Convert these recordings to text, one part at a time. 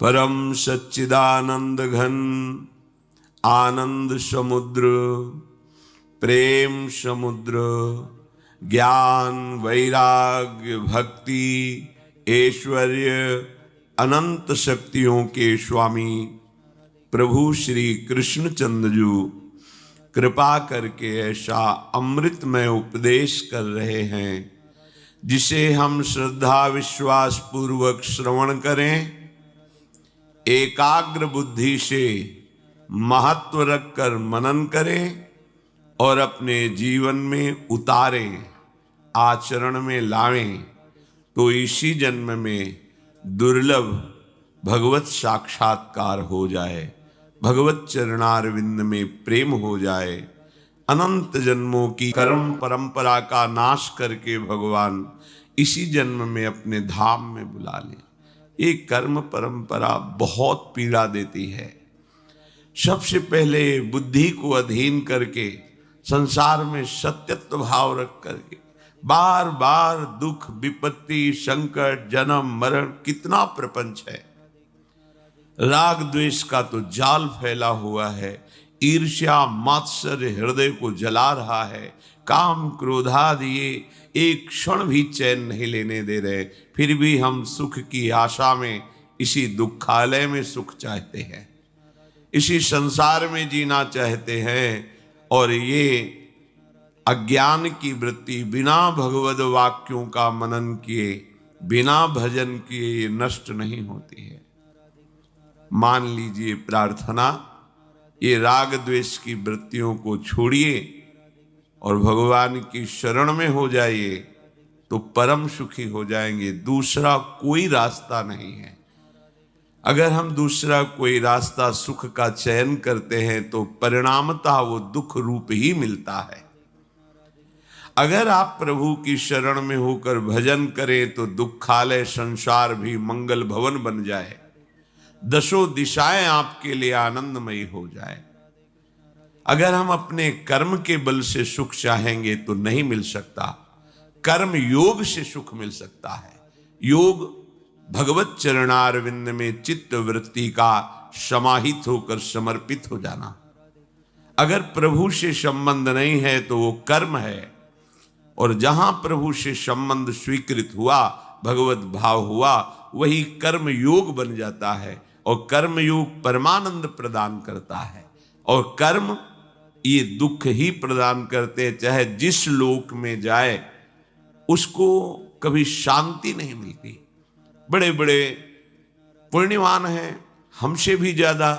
परम सच्चिदानंद घन आनंद समुद्र, प्रेम समुद्र, ज्ञान वैराग्य भक्ति ऐश्वर्य अनंत शक्तियों के स्वामी प्रभु श्री कृष्णचंद्र जी कृपा करके ऐसा अमृतमय उपदेश कर रहे हैं जिसे हम श्रद्धा विश्वास पूर्वक श्रवण करें, एकाग्र बुद्धि से महत्व रखकर मनन करें और अपने जीवन में उतारें, आचरण में लावें, तो इसी जन्म में दुर्लभ भगवत साक्षात्कार हो जाए, भगवत चरणारविंद में प्रेम हो जाए। अनंत जन्मों की कर्म परंपरा का नाश करके भगवान इसी जन्म में अपने धाम में बुला लें। ये कर्म परंपरा बहुत पीड़ा देती है। सबसे पहले बुद्धि को अधीन करके संसार में सत्यत्व भाव रख करके बार बार दुख विपत्ति संकट जन्म मरण, कितना प्रपंच है। राग द्वेष का तो जाल फैला हुआ है, ईर्ष्या मात्सर्य हृदय को जला रहा है, काम क्रोधादि एक क्षण भी चैन नहीं लेने दे रहे। फिर भी हम सुख की आशा में इसी दुखालय में सुख चाहते हैं, इसी संसार में जीना चाहते हैं। और ये अज्ञान की वृत्ति बिना भगवद वाक्यों का मनन किए, बिना भजन किए ये नष्ट नहीं होती है। मान लीजिए प्रार्थना, ये राग द्वेष की वृत्तियों को छोड़िए और भगवान की शरण में हो जाइए तो परम सुखी हो जाएंगे। दूसरा कोई रास्ता नहीं है। अगर हम दूसरा कोई रास्ता सुख का चयन करते हैं तो परिणामतः वो दुख रूप ही मिलता है। अगर आप प्रभु की शरण में होकर भजन करें तो दुखालय संसार भी मंगल भवन बन जाए, दसों दिशाएं आपके लिए आनंदमयी हो जाए। अगर हम अपने कर्म के बल से सुख चाहेंगे तो नहीं मिल सकता, कर्म योग से सुख मिल सकता है। योग भगवत चरणारविंद में चित्त वृत्ति का समाहित होकर समर्पित हो जाना। अगर प्रभु से संबंध नहीं है तो वो कर्म है, और जहां प्रभु से संबंध स्वीकृत हुआ, भगवत भाव हुआ, वही कर्म योग बन जाता है। और कर्म योग परमानंद प्रदान करता है, और कर्म ये दुख ही प्रदान करते हैं। चाहे जिस लोक में जाए उसको कभी शांति नहीं मिलती। बड़े बड़े पुण्यवान हैं हमसे भी ज्यादा,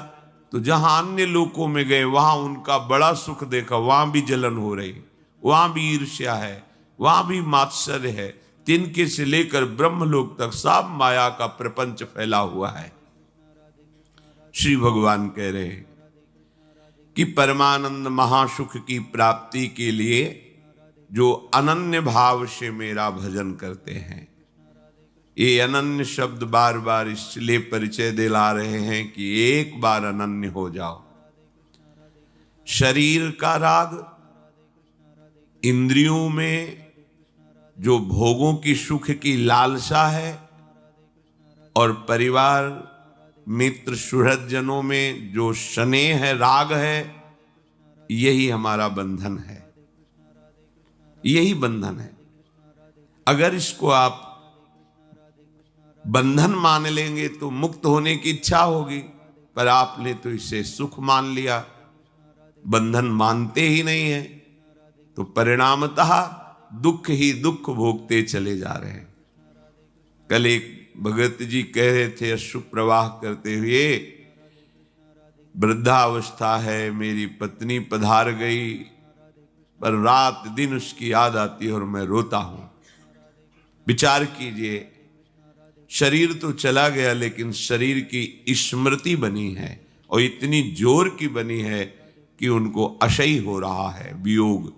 तो जहां अन्य लोकों में गए वहां उनका बड़ा सुख देखा, वहां भी जलन हो रही, वहां भी ईर्ष्या है, वहां भी मात्सर्य है। तिनके से लेकर ब्रह्मलोक तक सब माया का प्रपंच फैला हुआ है। श्री भगवान कह रहे हैं कि परमानंद महासुख की प्राप्ति के लिए जो अनन्य भाव से मेरा भजन करते हैं, ये अनन्य शब्द बार बार इसलिए परिचय दिला रहे हैं कि एक बार अनन्य हो जाओ। शरीर का राग, इंद्रियों में जो भोगों की सुख की लालसा है, और परिवार मित्र सुहृदजनों में जो स्नेह है राग है, यही हमारा बंधन है, यही बंधन है। अगर इसको आप बंधन मान लेंगे तो मुक्त होने की इच्छा होगी, पर आपने तो इसे सुख मान लिया, बंधन मानते ही नहीं है, तो परिणामतः दुख ही दुख भोगते चले जा रहे हैं। कल एक भगत जी कह रहे थे अश्रु प्रवाह करते हुए, वृद्धावस्था है, मेरी पत्नी पधार गई, पर रात दिन उसकी याद आती है और मैं रोता हूं। विचार कीजिए, शरीर तो चला गया लेकिन शरीर की स्मृति बनी है, और इतनी जोर की बनी है कि उनको असह्य हो रहा है वियोग।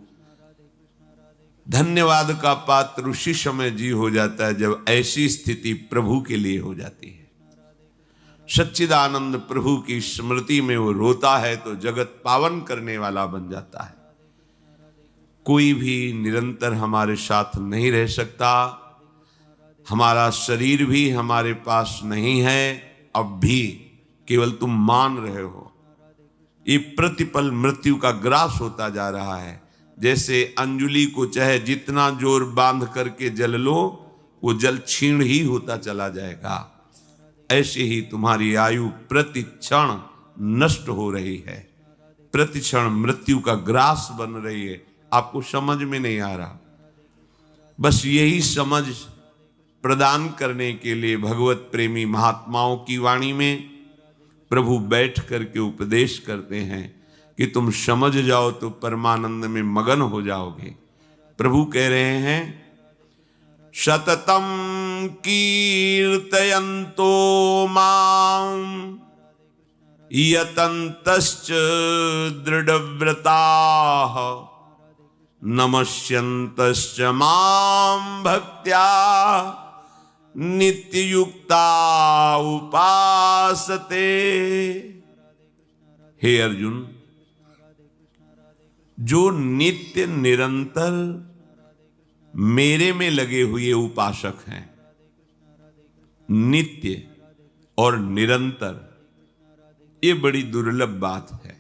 धन्यवाद का पात्र उसी समय जी हो जाता है जब ऐसी स्थिति प्रभु के लिए हो जाती है। सच्चिदानंद प्रभु की स्मृति में वो रोता है तो जगत पावन करने वाला बन जाता है। कोई भी निरंतर हमारे साथ नहीं रह सकता, हमारा शरीर भी हमारे पास नहीं है, अब भी केवल तुम मान रहे हो। ये प्रतिपल मृत्यु का ग्रास होता जा रहा है। जैसे अंजुली को चाहे जितना जोर बांध करके जल लो, वो जल क्षीण ही होता चला जाएगा। ऐसे ही तुम्हारी आयु प्रति क्षण नष्ट हो रही है, प्रति क्षण मृत्यु का ग्रास बन रही है। आपको समझ में नहीं आ रहा। बस यही समझ प्रदान करने के लिए भगवत प्रेमी महात्माओं की वाणी में प्रभु बैठ करके उपदेश करते हैं कि तुम समझ जाओ तो परमानंद में मगन हो जाओगे। प्रभु कह रहे हैं, सततम कीर्तयन्तो मां यतन्तश्च दृढ़व्रताः नमस्यन्तश्च मां भक्त्या नित्ययुक्ता उपासते। हे अर्जुन, जो नित्य निरंतर मेरे में लगे हुए उपासक हैं, नित्य और निरंतर, ये बड़ी दुर्लभ बात है।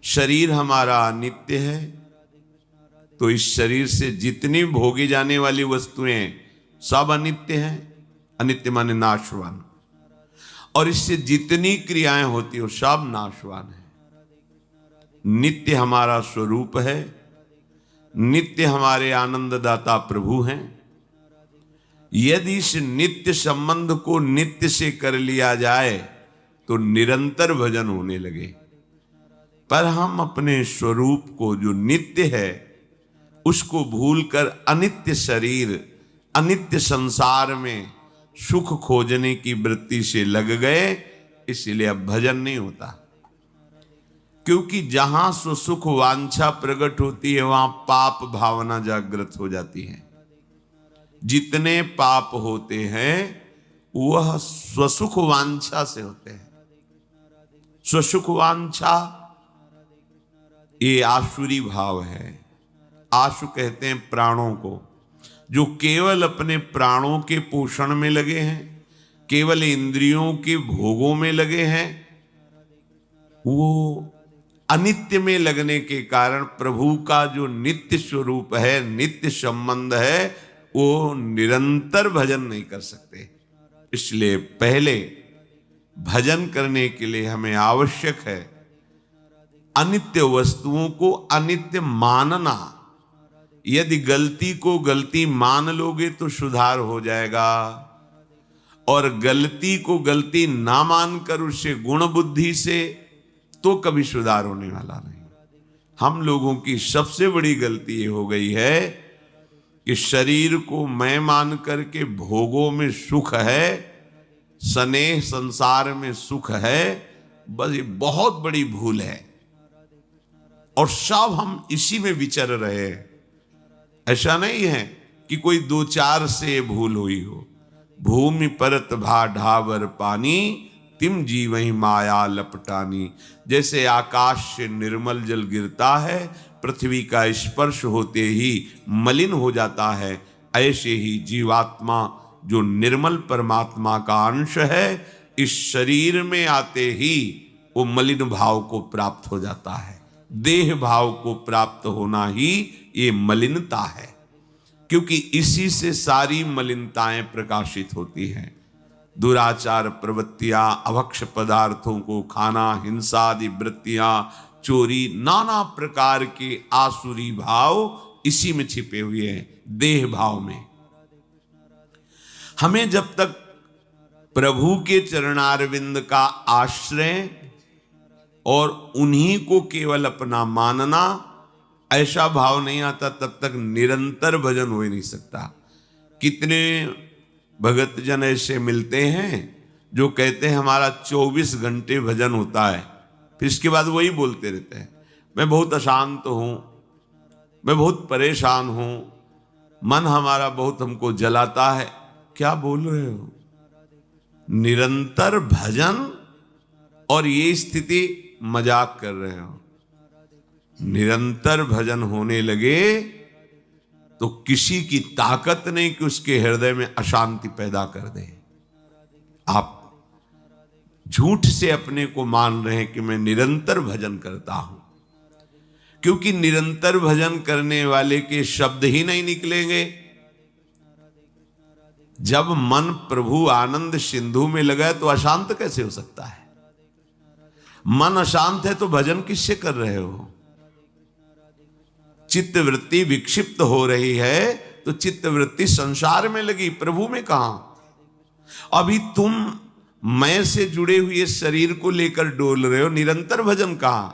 शरीर हमारा नित्य है, तो इस शरीर से जितनी भोगी जाने वाली वस्तुएं सब अनित्य हैं। अनित्य माने नाशवान। और इससे जितनी क्रियाएं होती हैं सब नाशवान है। नित्य हमारा स्वरूप है, नित्य हमारे आनंददाता प्रभु हैं। यदि इस नित्य संबंध को नित्य से कर लिया जाए तो निरंतर भजन होने लगे। पर हम अपने स्वरूप को जो नित्य है उसको भूलकर अनित्य शरीर, अनित्य संसार में सुख खोजने की वृत्ति से लग गए, इसलिए अब भजन नहीं होता। क्योंकि जहां सुख वांछा प्रकट होती है वहां पाप भावना जागृत हो जाती है। जितने पाप होते हैं वह स्वसुख वांछा से होते हैं। स्वसुख वांछा ये आसुरी भाव है। आशु कहते हैं प्राणों को, जो केवल अपने प्राणों के पोषण में लगे हैं, केवल इंद्रियों के भोगों में लगे हैं। वो अनित्य में लगने के कारण प्रभु का जो नित्य स्वरूप है, नित्य संबंध है, वो निरंतर भजन नहीं कर सकते। इसलिए पहले भजन करने के लिए हमें आवश्यक है अनित्य वस्तुओं को अनित्य मानना। यदि गलती को गलती मान लोगे तो सुधार हो जाएगा, और गलती को गलती ना मानकर उससे गुण बुद्धि से तो कभी सुधार होने वाला नहीं। हम लोगों की सबसे बड़ी गलती ये हो गई है कि शरीर को मैं मान करके भोगों में सुख है, स्नेह संसार में सुख है, बस ये बहुत बड़ी भूल है। और सब हम इसी में विचर रहे हैं। ऐसा नहीं है कि कोई दो चार से भूल हुई हो। भूमि परत भा ढावर पानी, तिम जीवहि माया लपटानी। जैसे आकाश से निर्मल जल गिरता है, पृथ्वी का स्पर्श होते ही मलिन हो जाता है, ऐसे ही जीवात्मा जो निर्मल परमात्मा का अंश है, इस शरीर में आते ही वो मलिन भाव को प्राप्त हो जाता है। देह भाव को प्राप्त होना ही ये मलिनता है, क्योंकि इसी से सारी मलिनताएं प्रकाशित होती हैं। दुराचार प्रवृत्तियां, अभक्ष पदार्थों को खाना, हिंसा आदि वृत्तियां, चोरी, नाना प्रकार के आसुरी भाव इसी में छिपे हुए हैं, देह भाव में। हमें जब तक प्रभु के चरणारविंद का आश्रय और उन्हीं को केवल अपना मानना ऐसा भाव नहीं आता, तब तक निरंतर भजन हो ही नहीं सकता। कितने भगत जन ऐसे मिलते हैं जो कहते हैं हमारा 24 घंटे भजन होता है, फिर इसके बाद वही बोलते रहते हैं, मैं बहुत अशांत हूं, मैं बहुत परेशान हूं, मन हमारा बहुत हमको जलाता है। क्या बोल रहे हो? निरंतर भजन और ये स्थिति मजाक कर रहे हो। निरंतर भजन होने लगे तो किसी की ताकत नहीं कि उसके हृदय में अशांति पैदा कर दे। आप झूठ से अपने को मान रहे हैं कि मैं निरंतर भजन करता हूं, क्योंकि निरंतर भजन करने वाले के शब्द ही नहीं निकलेंगे। जब मन प्रभु आनंद सिंधु में लगा तो अशांत कैसे हो सकता है? मन अशांत है तो भजन किससे कर रहे हो? चित्त वृत्ति विक्षिप्त हो रही है तो चित्त वृत्ति संसार में लगी, प्रभु में कहां? अभी तुम मैं से जुड़े हुए शरीर को लेकर डोल रहे हो, निरंतर भजन कहां?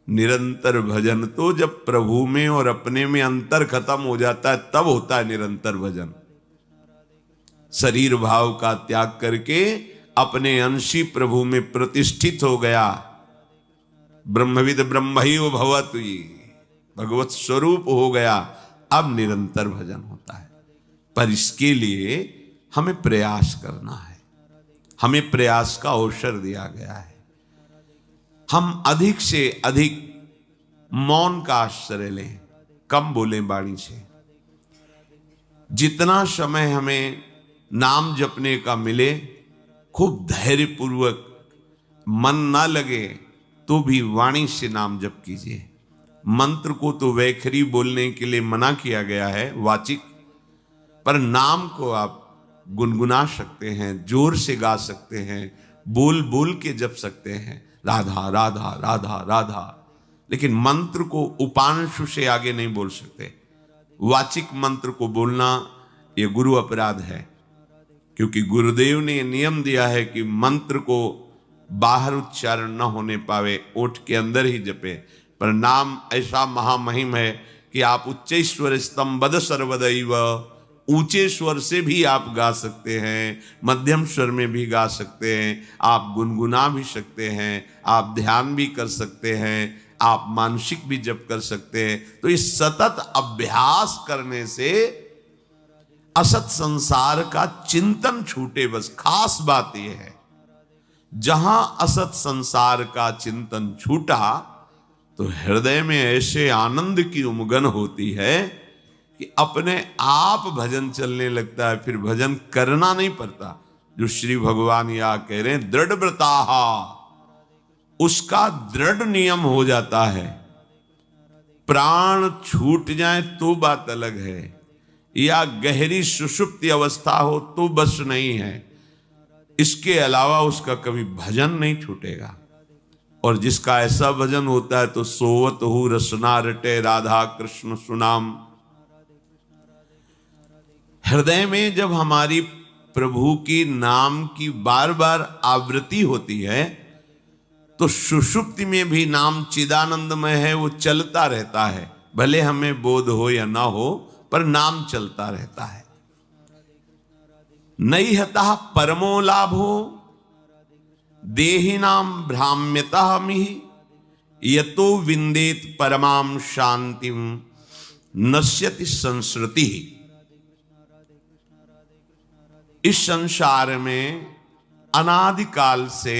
निरंतर भजन तो जब प्रभु में और अपने में अंतर खत्म हो जाता है तब होता है निरंतर भजन। शरीर भाव का त्याग करके अपने अंशी प्रभु में प्रतिष्ठित हो गया। ब्रह्मविद ब्रह्मैव भवतु, भगवत स्वरूप हो गया, अब निरंतर भजन होता है। पर इसके लिए हमें प्रयास करना है, हमें प्रयास का अवसर दिया गया है। हम अधिक से अधिक मौन का आश्रय लें, कम बोलें वाणी से। जितना समय हमें नाम जपने का मिले खूब धैर्यपूर्वक, मन ना लगे तो भी वाणी से नाम जप कीजिए। मंत्र को तो वैखरी बोलने के लिए मना किया गया है, वाचिक, पर नाम को आप गुनगुना सकते हैं, जोर से गा सकते हैं, बोल बोल के जप सकते हैं, राधा राधा राधा राधा। लेकिन मंत्र को उपांशु से आगे नहीं बोल सकते। वाचिक मंत्र को बोलना ये गुरु अपराध है, क्योंकि गुरुदेव ने नियम दिया है कि मंत्र को बाहर उच्चारण न होने पावे, ओठ के अंदर ही जपे। पर नाम ऐसा महामहिम है कि आप उच्चैश्वर स्तंभद सर्वदैव, ऊंचे स्वर से भी आप गा सकते हैं, मध्यम स्वर में भी गा सकते हैं, आप गुनगुना भी सकते हैं, आप ध्यान भी कर सकते हैं, आप मानसिक भी जप कर सकते हैं। तो इस सतत अभ्यास करने से असत संसार का चिंतन छूटे। बस खास बात यह है, जहां असत संसार का चिंतन छूटा तो हृदय में ऐसे आनंद की उमगन होती है कि अपने आप भजन चलने लगता है, फिर भजन करना नहीं पड़ता। जो श्री भगवान या कह रहे हैं दृढ़ व्रताहा, उसका दृढ़ नियम हो जाता है। प्राण छूट जाए तो बात अलग है, या गहरी सुषुप्ति अवस्था हो तो बस नहीं है, इसके अलावा उसका कभी भजन नहीं छूटेगा। और जिसका ऐसा भजन होता है तो सोवत हु रसना रटे राधा कृष्ण सुनाम। हृदय में जब हमारी प्रभु की नाम की बार बार आवृत्ति होती है तो सुषुप्ति में भी नाम चिदानंदमय है, वो चलता रहता है। भले हमें बोध हो या ना हो, पर नाम चलता रहता है। नैहतः परमो लाभो देहिनाम भ्राम्यतः मिहि, यतो विंदेत परमाम शांतिम नश्यति संस्कृति। इस संसार में अनादिकाल से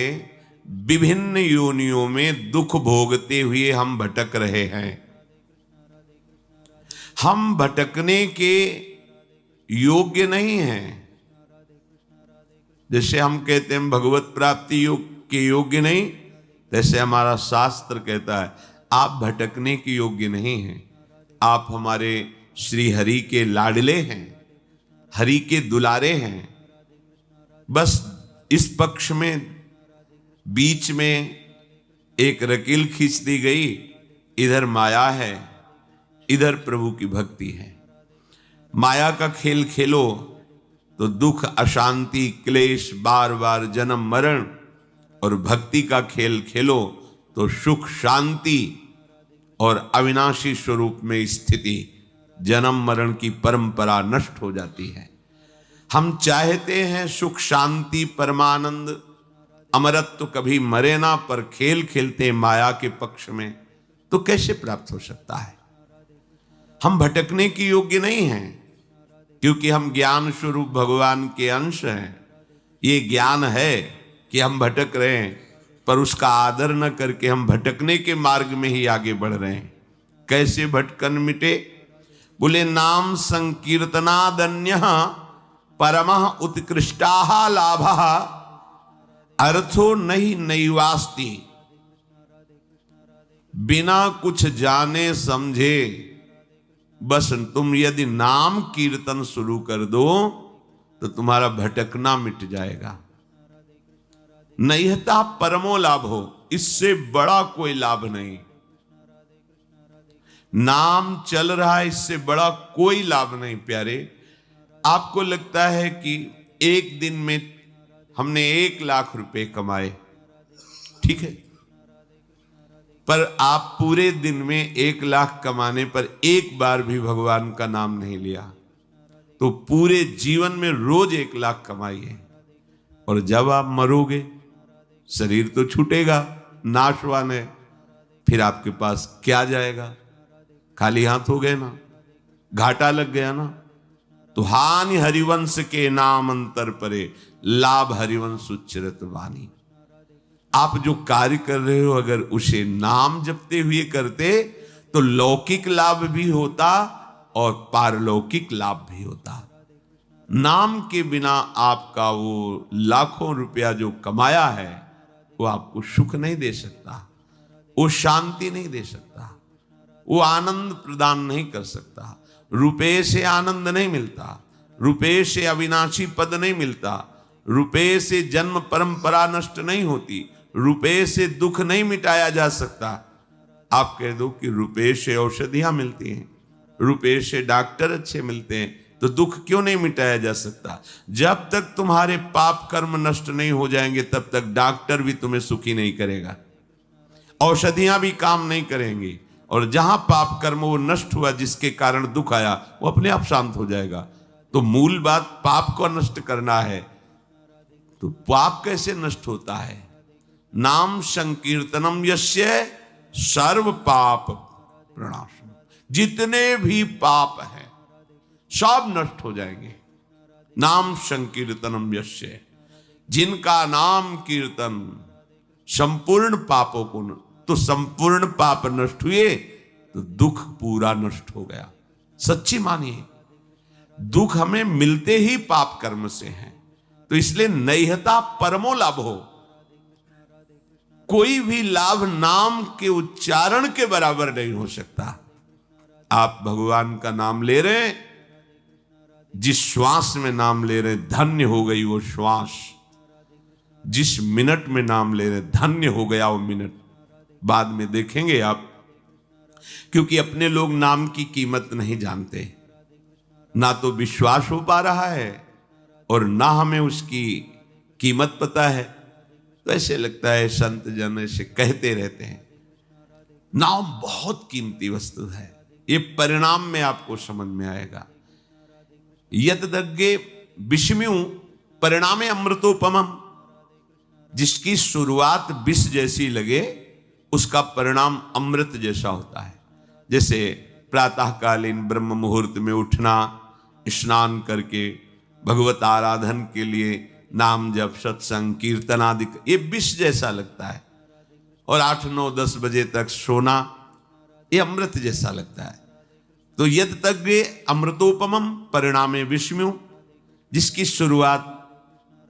विभिन्न योनियों में दुख भोगते हुए हम भटक रहे हैं। हम भटकने के योग्य नहीं हैं। जैसे हम कहते हैं भगवत प्राप्ति योग के योग्य नहीं, जैसे हमारा शास्त्र कहता है आप भटकने के योग्य नहीं हैं। आप हमारे श्री हरि के लाडले हैं, हरि के दुलारे हैं। बस इस पक्ष में बीच में एक रकील खींच दी गई, इधर माया है, इधर प्रभु की भक्ति है। माया का खेल खेलो तो दुख, अशांति, क्लेश, बार बार जन्म मरण, और भक्ति का खेल खेलो तो सुख, शांति और अविनाशी स्वरूप में स्थिति, जन्म मरण की परंपरा नष्ट हो जाती है। हम चाहते हैं सुख, शांति, परमानंद, अमरत्व, कभी मरे ना, पर खेल खेलते माया के पक्ष में, तो कैसे प्राप्त हो सकता है? हम भटकने की योग्य नहीं हैं, क्योंकि हम ज्ञान स्वरूप भगवान के अंश हैं। ये ज्ञान है कि हम भटक रहे हैं, पर उसका आदर न करके हम भटकने के मार्ग में ही आगे बढ़ रहे हैं। कैसे भटकन मिटे? बोले नाम संकीर्तनादन्य परमः उत्कृष्टाः लाभः अर्थो नहीं नैवास्ति। बिना कुछ जाने समझे बस तुम यदि नाम कीर्तन शुरू कर दो तो तुम्हारा भटकना मिट जाएगा। नैहता परमो लाभ हो, इससे बड़ा कोई लाभ नहीं। नाम चल रहा है, इससे बड़ा कोई लाभ नहीं। प्यारे, आपको लगता है कि एक दिन में हमने 1 लाख रुपए कमाए, ठीक है, पर आप पूरे दिन में 1 लाख कमाने पर एक बार भी भगवान का नाम नहीं लिया, तो पूरे जीवन में रोज 1 लाख कमाइए, और जब आप मरोगे शरीर तो छूटेगा, नाशवान है, फिर आपके पास क्या जाएगा? खाली हाथ हो गए ना, घाटा लग गया ना। तो हानि हरिवंश के नाम अंतर परे, लाभ हरिवंश उच्चरत वाणी। आप जो कार्य कर रहे हो अगर उसे नाम जपते हुए करते तो लौकिक लाभ भी होता और पारलौकिक लाभ भी होता। नाम के बिना आपका वो लाखों रुपया जो कमाया है वो आपको सुख नहीं दे सकता, वो शांति नहीं दे सकता, वो आनंद प्रदान नहीं कर सकता। रुपए से आनंद नहीं मिलता, रुपए से अविनाशी पद नहीं मिलता, रुपए से जन्म परंपरा नष्ट नहीं होती, रुपए से दुख नहीं मिटाया जा सकता। आप कह दो कि रुपए से औषधियां मिलती हैं, रुपए से डॉक्टर अच्छे मिलते हैं, तो दुख क्यों नहीं मिटाया जा सकता? जब तक तुम्हारे पाप कर्म नष्ट नहीं हो जाएंगे तब तक डॉक्टर भी तुम्हें सुखी नहीं करेगा, औषधियां भी काम नहीं करेंगी, और जहां पाप कर्म वो नष्ट हुआ जिसके कारण दुख आया वो अपने आप शांत हो जाएगा। तो मूल बात पाप को नष्ट करना है। तो पाप कैसे नष्ट होता है? नाम संकीर्तनम यस्य सर्व पाप प्रणाशम। जितने भी पाप हैं सब नष्ट हो जाएंगे। नाम संकीर्तनम यस्य, जिनका नाम कीर्तन संपूर्ण पापों को, तो संपूर्ण पाप नष्ट हुए तो दुख पूरा नष्ट हो गया। सच्ची मानिए, दुख हमें मिलते ही पाप कर्म से हैं। तो इसलिए नैहता परमो लाभ हो। कोई भी लाभ नाम के उच्चारण के बराबर नहीं हो सकता। आप भगवान का नाम ले रहे हैं, जिस श्वास में नाम ले रहे, धन्य हो गई वो श्वास। जिस मिनट में नाम ले रहे, धन्य हो गया वो मिनट। बाद में देखेंगे आप, क्योंकि अपने लोग नाम की कीमत नहीं जानते, ना तो विश्वास हो पा रहा है और ना हमें उसकी कीमत पता है। तो ऐसे लगता है संत जन ऐसे कहते रहते हैं। नाम बहुत कीमती वस्तु है, ये परिणाम में आपको समझ में आएगा। यद्दग्गे विषम्यु परिणामे अमृतोपमम, जिसकी शुरुआत विष जैसी लगे उसका परिणाम अमृत जैसा होता है। जैसे प्रातःकालीन ब्रह्म मुहूर्त में उठना, स्नान करके भगवत आराधन के लिए नाम जप सत्संग कीर्तन आदि, ये विष जैसा लगता है। और 8, 9, 10 बजे तक सोना, ये अमृत जैसा लगता है। तो यद तक अमृतोपमम परिणामे विषम्यु, जिसकी शुरुआत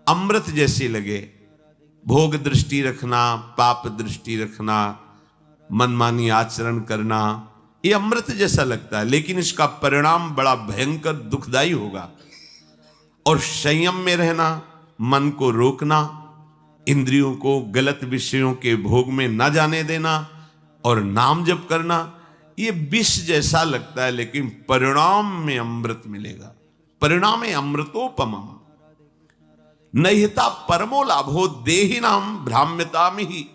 अमृत जैसी लगे। भोग दृष्टि रखना, पाप दृष्टि रखना, मनमानी आचरण करना, ये अमृत जैसा लगता है, लेकिन इसका परिणाम बड़ा भयंकर दुखदाई होगा। और संयम में रहना, मन को रोकना, इंद्रियों को गलत विषयों के भोग में न जाने देना और नाम जप करना, ये विष जैसा लगता है, लेकिन परिणाम में अमृत मिलेगा। परिणाम अमृतोपमम। नैहता परमो लाभो देहिनाम भ्राम्यताम ही।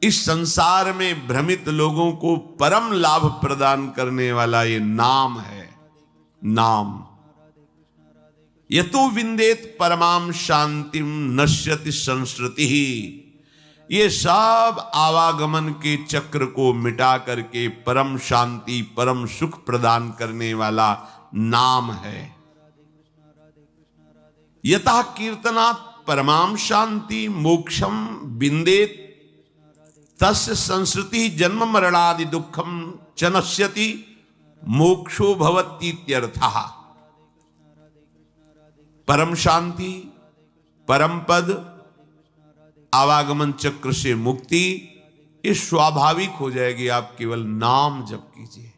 इस संसार में भ्रमित लोगों को परम लाभ प्रदान करने वाला ये नाम है। नाम यतो विंदेत परमाम शांतिम नश्यति संस्कृति ही। ये सब आवागमन के चक्र को मिटा करके परम शांति परम सुख प्रदान करने वाला नाम है। यतः कीर्तनात् परमाम शांति मोक्षम विंदेत तस्य संस्कृति जन्म मरणादि दुखम च नश्यति मोक्षो भवतीत्यर्थः। परम शांति, परम पद, आवागमन चक्र से मुक्ति, ये स्वाभाविक हो जाएगी। आप केवल नाम जप कीजिए।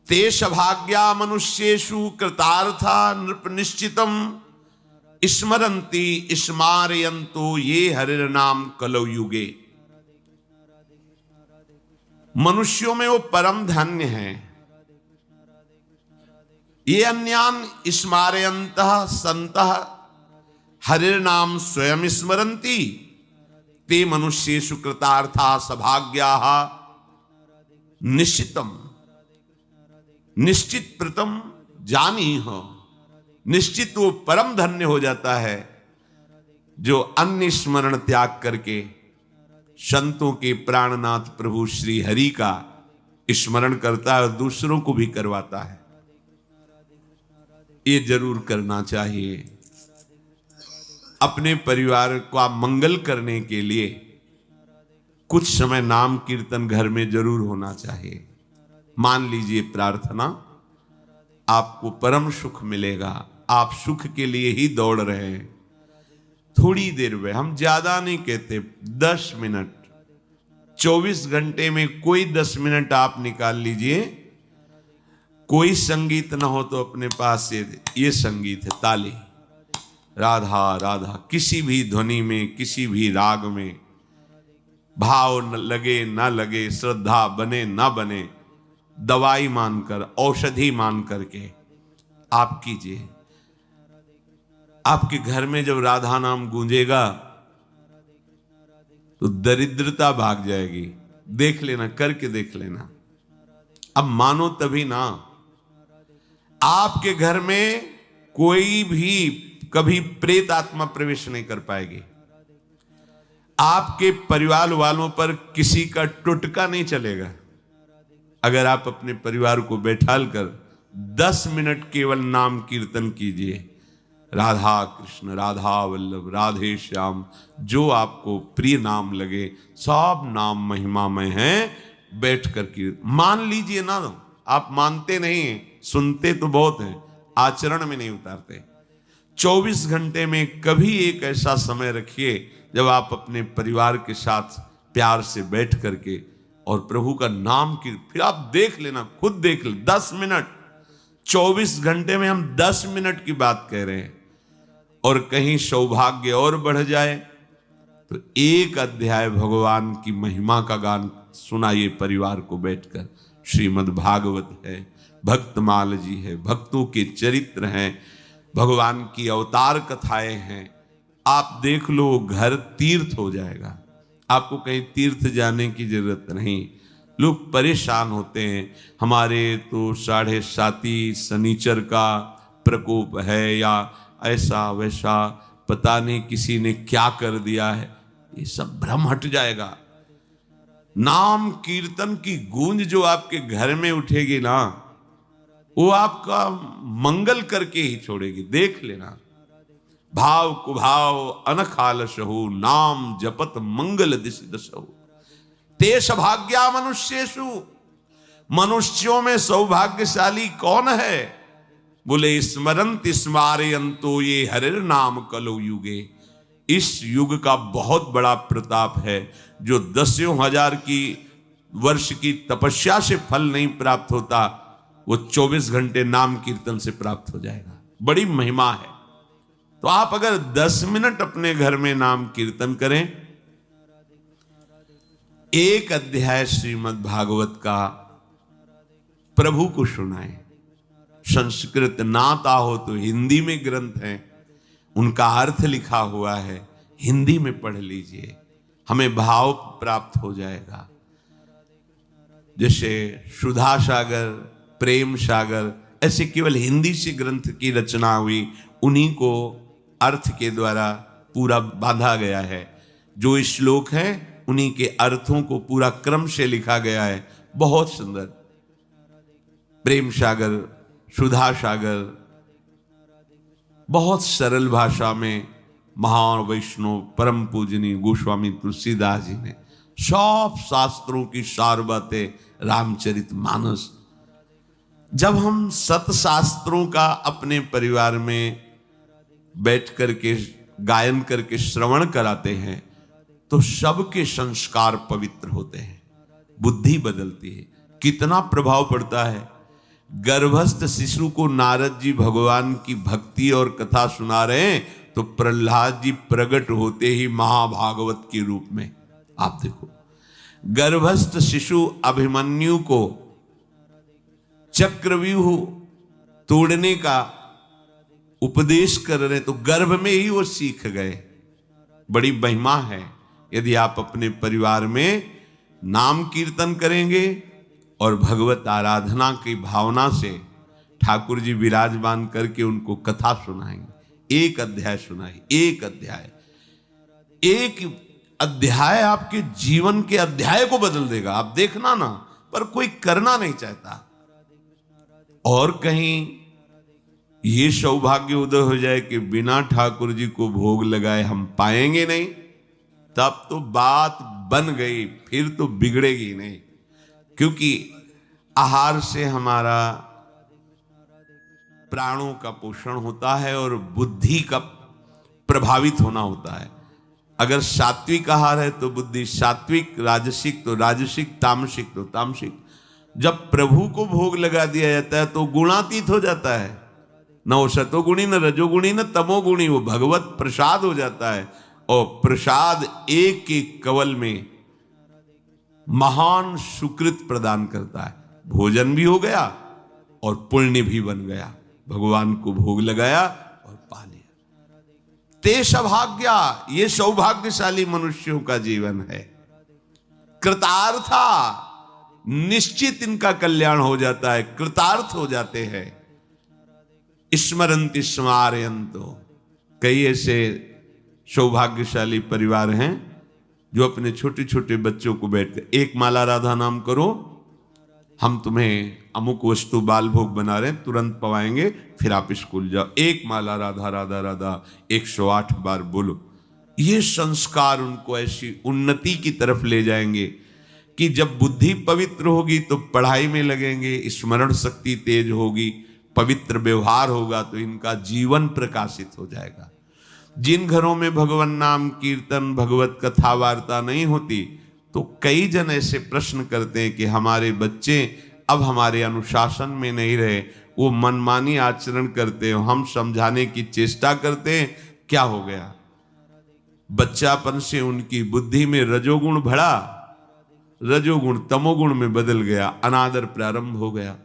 तेष भाग्या मनुष्येषु कृतार्था नृप निश्चितम स्मरन्ति स्मारयन्तो ये हरिर्नाम कलौ युगे। मनुष्यों में वो परम धन्य है। ये अन्यान स्मारयन्तः सन्तः हरिर्नाम स्वयं स्मरन्ति ते मनुष्येषु कृतार्था सभाग्याः निश्चितम। निश्चित प्रथम जानी हो, निश्चित वो परम धन्य हो जाता है जो अन्य स्मरण त्याग करके संतों के प्राणनाथ प्रभु श्री हरि का स्मरण करता है और दूसरों को भी करवाता है। ये जरूर करना चाहिए। अपने परिवार का मंगल करने के लिए कुछ समय नाम कीर्तन घर में जरूर होना चाहिए। मान लीजिए प्रार्थना, आपको परम सुख मिलेगा। आप सुख के लिए ही दौड़ रहे हैं। थोड़ी देर में, हम ज्यादा नहीं कहते, 10 मिनट, 24 घंटे में कोई 10 मिनट आप निकाल लीजिए। कोई संगीत ना हो तो अपने पास ये संगीत है, ताली, राधा राधा, किसी भी ध्वनि में, किसी भी राग में, भाव न लगे ना लगे, श्रद्धा बने ना बने, दवाई मानकर, औषधि मान करके आप कीजिए। आपके घर में जब राधा नाम गूंजेगा तो दरिद्रता भाग जाएगी। देख लेना, करके देख लेना। अब मानो तभी ना। आपके घर में कोई भी कभी प्रेत आत्मा प्रवेश नहीं कर पाएगी। आपके परिवार वालों पर किसी का टुटका नहीं चलेगा। अगर आप अपने परिवार को बैठाल कर 10 मिनट केवल नाम कीर्तन कीजिए। राधा कृष्ण, राधा वल्लभ, राधे श्याम, जो आपको प्रिय नाम लगे, सब नाम महिमामय हैं। बैठ कर की मान लीजिए ना। आप मानते नहीं, सुनते तो बहुत हैं, आचरण में नहीं उतारते। 24 घंटे में कभी एक ऐसा समय रखिए जब आप अपने परिवार के साथ प्यार से बैठ करके और प्रभु का नाम की, फिर आप देख लेना, खुद देख ले। 10 मिनट, 24 घंटे में हम 10 मिनट की बात कह रहे हैं। और कहीं सौभाग्य और बढ़ जाए तो एक अध्याय भगवान की महिमा का गान सुनाइए परिवार को बैठकर। श्रीमद् भागवत है, भक्तमाल जी है, भक्तों के चरित्र हैं, भगवान की अवतार कथाएं हैं। आप देख लो, घर तीर्थ हो जाएगा। आपको कहीं तीर्थ जाने की जरूरत नहीं। लोग परेशान होते हैं, हमारे तो 7.5 शनिचर का प्रकोप है, या ऐसा वैसा, पता नहीं किसी ने क्या कर दिया है। ये सब भ्रम हट जाएगा। नाम कीर्तन की गूंज जो आपके घर में उठेगी ना, वो आपका मंगल करके ही छोड़ेगी। देख लेना। भाव कुभाव अनखालसहु, नाम जपत मंगल दिशि दसहु। ते सौभाग्या मनुष्येषु, मनुष्यों में सौभाग्यशाली कौन है? बोले स्मरन्ति स्मारयन्तो ये हरिर नाम कलौ युगे। इस युग का बहुत बड़ा प्रताप है जो 10,000 की वर्ष की तपस्या से फल नहीं प्राप्त होता, वो 24 घंटे नाम कीर्तन से प्राप्त हो जाएगा। बड़ी महिमा है। तो आप अगर 10 मिनट अपने घर में नाम कीर्तन करें, एक अध्याय श्रीमद् भागवत का प्रभु को सुनाएं। संस्कृत ना आता हो तो हिंदी में ग्रंथ हैं, उनका अर्थ लिखा हुआ है, हिंदी में पढ़ लीजिए, हमें भाव प्राप्त हो जाएगा। जैसे सुधा सागर, प्रेम सागर, ऐसे केवल हिंदी से ग्रंथ की रचना हुई, उन्हीं को अर्थ के द्वारा पूरा बांधा गया है। जो श्लोक हैं उन्हीं के अर्थों को पूरा क्रम से लिखा गया है। बहुत सुंदर। प्रेम सागर, सुधा सागर, बहुत सरल भाषा में महान वैष्णव परम पूजनीय गोस्वामी तुलसीदास जी ने सब शास्त्रों की सार बातें रामचरितमानस। जब हम सत शास्त्रों का अपने परिवार में बैठ करके गायन करके श्रवण कराते हैं तो सबके संस्कार पवित्र होते हैं, बुद्धि बदलती है। कितना प्रभाव पड़ता है। गर्भस्थ शिशु को नारद जी भगवान की भक्ति और कथा सुना रहे हैं तो प्रहलाद जी प्रकट होते ही महाभागवत के रूप में, आप देखो, गर्भस्थ शिशु अभिमन्यु को चक्रव्यूह तोड़ने का उपदेश कर रहे तो गर्भ में ही वो सीख गए। बड़ी महिमा है। यदि आप अपने परिवार में नाम कीर्तन करेंगे और भगवत आराधना की भावना से ठाकुर जी विराजमान करके उनको कथा सुनाएंगे, एक अध्याय सुनाए, एक अध्याय आपके जीवन के अध्याय को बदल देगा। आप देखना ना, पर कोई करना नहीं चाहता। और कहीं ये सौभाग्य उदय हो जाए कि बिना ठाकुर जी को भोग लगाए हम पाएंगे नहीं, तब तो बात बन गई, फिर तो बिगड़ेगी नहीं। क्योंकि आहार से हमारा प्राणों का पोषण होता है और बुद्धि का प्रभावित होना होता है। अगर सात्विक आहार है तो बुद्धि सात्विक, राजसिक तो राजसिक, तामसिक तो तामसिक। जब प्रभु को भोग लगा दिया जाता है तो गुणातीत हो जाता है, न वो सतोगुणी, न रजोगुणी, न तमोगुणी, वो भगवत प्रसाद हो जाता है। और प्रसाद एक एक कवल में महान सुकृत प्रदान करता है। भोजन भी हो गया और पुण्य भी बन गया। भगवान को भोग लगाया और पा लिया। ते सौभाग्या, ये सौभाग्यशाली मनुष्यों का जीवन है। कृतार्था, निश्चित इनका कल्याण हो जाता है, कृतार्थ हो जाते हैं। स्मरन्ति स्मारयन्तो, कई ऐसे सौभाग्यशाली परिवार हैं जो अपने छोटे छोटे बच्चों को बैठते, एक माला राधा नाम करो, हम तुम्हें अमुक वस्तु बाल भोग बना रहे हैं, तुरंत पवाएंगे, फिर आप स्कूल जाओ। एक माला राधा राधा राधा 108 बार बोलो। ये संस्कार उनको ऐसी उन्नति की तरफ ले जाएंगे कि जब बुद्धि पवित्र होगी तो पढ़ाई में लगेंगे, स्मरण शक्ति तेज होगी, पवित्र व्यवहार होगा तो इनका जीवन प्रकाशित हो जाएगा। जिन घरों में भगवान नाम कीर्तन, भगवत कथा वार्ता नहीं होती तो कई जन ऐसे प्रश्न करते हैं कि हमारे बच्चे अब हमारे अनुशासन में नहीं रहे, वो मनमानी आचरण करते हैं, हम समझाने की चेष्टा करते हैं, क्या हो गया? बच्चापन से उनकी बुद्धि में रजोगुण बढ़ा, रजोगुण तमोगुण में बदल गया, अनादर प्रारंभ हो गया।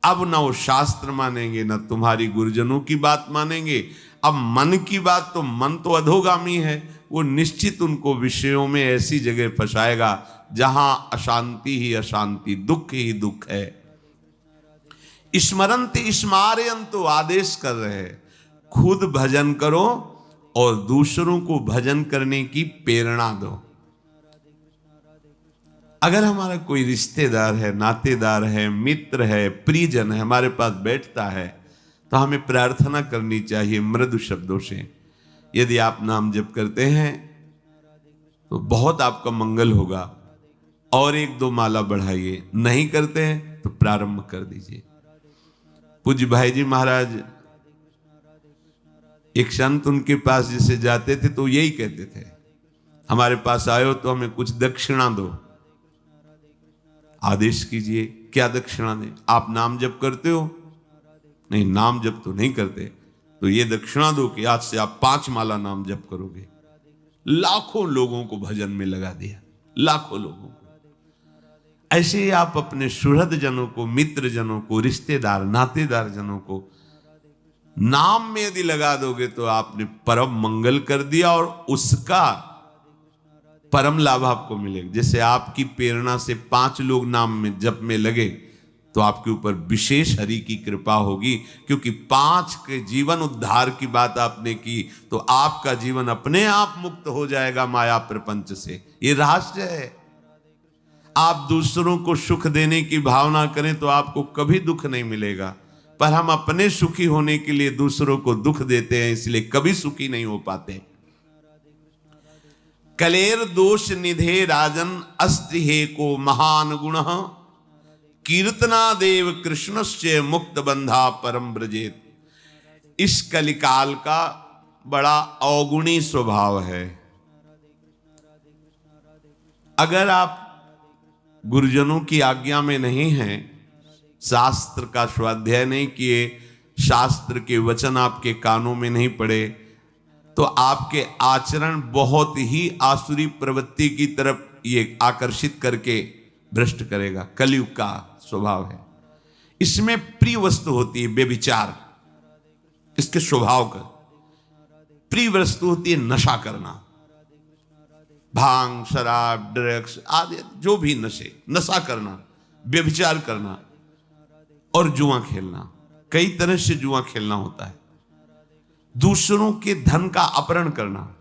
अब ना वो शास्त्र मानेंगे, ना तुम्हारी गुरुजनों की बात मानेंगे। अब मन की बात, तो मन तो अधोगामी है, वो निश्चित उनको विषयों में ऐसी जगह फंसाएगा जहां अशांति ही अशांति, दुख ही दुख है। स्मरन्ति स्मारयन्तु, आदेश कर रहे हैं, खुद भजन करो और दूसरों को भजन करने की प्रेरणा दो। अगर हमारा कोई रिश्तेदार है, नातेदार है, मित्र है, प्रियजन है, हमारे पास बैठता है तो हमें प्रार्थना करनी चाहिए मृदु शब्दों से। यदि आप नाम जप करते हैं तो बहुत आपका मंगल होगा, और 1-2 माला बढ़ाइए। नहीं करते हैं तो प्रारंभ कर दीजिए। पूज्य भाई जी महाराज, एक संत उनके पास जिसे जाते थे तो यही कहते थे, हमारे पास आयो तो हमें कुछ दक्षिणा दो। आदेश कीजिए, क्या दक्षिणा दें? आप नाम जप करते हो? नहीं, नाम जप तो नहीं करते, तो ये दक्षिणा दो कि आज से आप 5 माला नाम जप करोगे। लाखों लोगों को भजन में लगा दिया, लाखों लोगों को। ऐसे ही आप अपने सुहृद जनों को, मित्र जनों को, रिश्तेदार नातेदार जनों को नाम में यदि लगा दोगे तो आपने परम मंगल कर दिया और उसका परम लाभ आपको मिलेगा। जैसे आपकी प्रेरणा से 5 लोग नाम में जप में लगे तो आपके ऊपर विशेष हरि की कृपा होगी, क्योंकि 5 के जीवन उद्धार की बात आपने की तो आपका जीवन अपने आप मुक्त हो जाएगा माया प्रपंच से। ये रहस्य है। आप दूसरों को सुख देने की भावना करें तो आपको कभी दुख नहीं मिलेगा, पर हम अपने सुखी होने के लिए दूसरों को दुख देते हैं, इसलिए कभी सुखी नहीं हो पाते। कलेर दोष निधे राजन अस्ति हे को महान गुण कीर्तना देव कृष्णस्य मुक्त बंधा परम ब्रजेत। इस कलिकाल का बड़ा अवगुणी स्वभाव है। अगर आप गुरुजनों की आज्ञा में नहीं हैं, शास्त्र का स्वाध्याय नहीं किए, शास्त्र के वचन आपके कानों में नहीं पड़े, तो आपके आचरण बहुत ही आसुरी प्रवृत्ति की तरफ ये आकर्षित करके भ्रष्ट करेगा। कलयुग का स्वभाव है। इसमें प्रिय वस्तु होती है व्यभिचार, इसके स्वभाव का। प्रिय वस्तु होती है नशा करना, भांग, शराब, ड्रग्स आदि जो भी नशे, नशा करना, व्यभिचार करना और जुआ खेलना। कई तरह से जुआ खेलना होता है। दूसरों के धन का अपहरण करना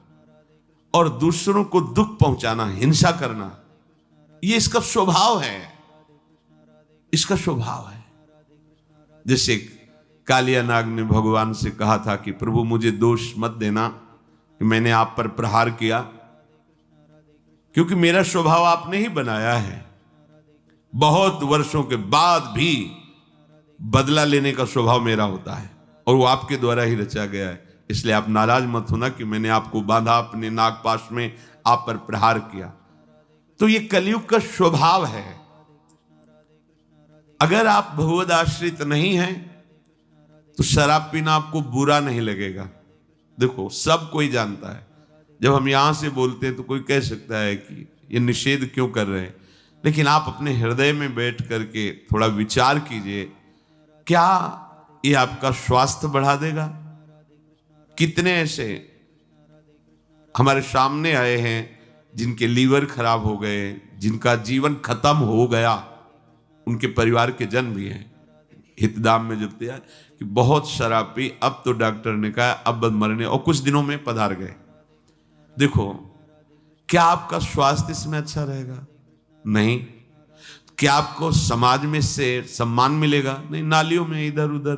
और दूसरों को दुख पहुंचाना, हिंसा करना, ये इसका स्वभाव है। इसका स्वभाव है। जैसे कालिया नाग ने भगवान से कहा था कि प्रभु मुझे दोष मत देना कि मैंने आप पर प्रहार किया, क्योंकि मेरा स्वभाव आपने ही बनाया है। बहुत वर्षों के बाद भी बदला लेने का स्वभाव मेरा होता है और वो आपके द्वारा ही रचा गया है। इसलिए आप नाराज मत होना कि मैंने आपको बांधा अपने नागपाश में, आप पर प्रहार किया। तो ये कलयुग का स्वभाव है। अगर आप भगवद आश्रित नहीं हैं तो शराब पीना आपको बुरा नहीं लगेगा। देखो, सब कोई जानता है। जब हम यहां से बोलते हैं तो कोई कह सकता है कि ये निषेध क्यों कर रहे हैं, लेकिन आप अपने हृदय में बैठ करके थोड़ा विचार कीजिए, क्या ये आपका स्वास्थ्य बढ़ा देगा? कितने ऐसे हमारे सामने आए हैं जिनके लीवर खराब हो गए, जिनका जीवन खत्म हो गया, उनके परिवार के जन भी हैं। हितदाम में जब दिया कि बहुत शराब पी, अब तो डॉक्टर ने कहा अब मरने, और कुछ दिनों में पधार गए। देखो, क्या आपका स्वास्थ्य इसमें अच्छा रहेगा? नहीं। क्या आपको समाज में से सम्मान मिलेगा? नहीं। नालियों में इधर उधर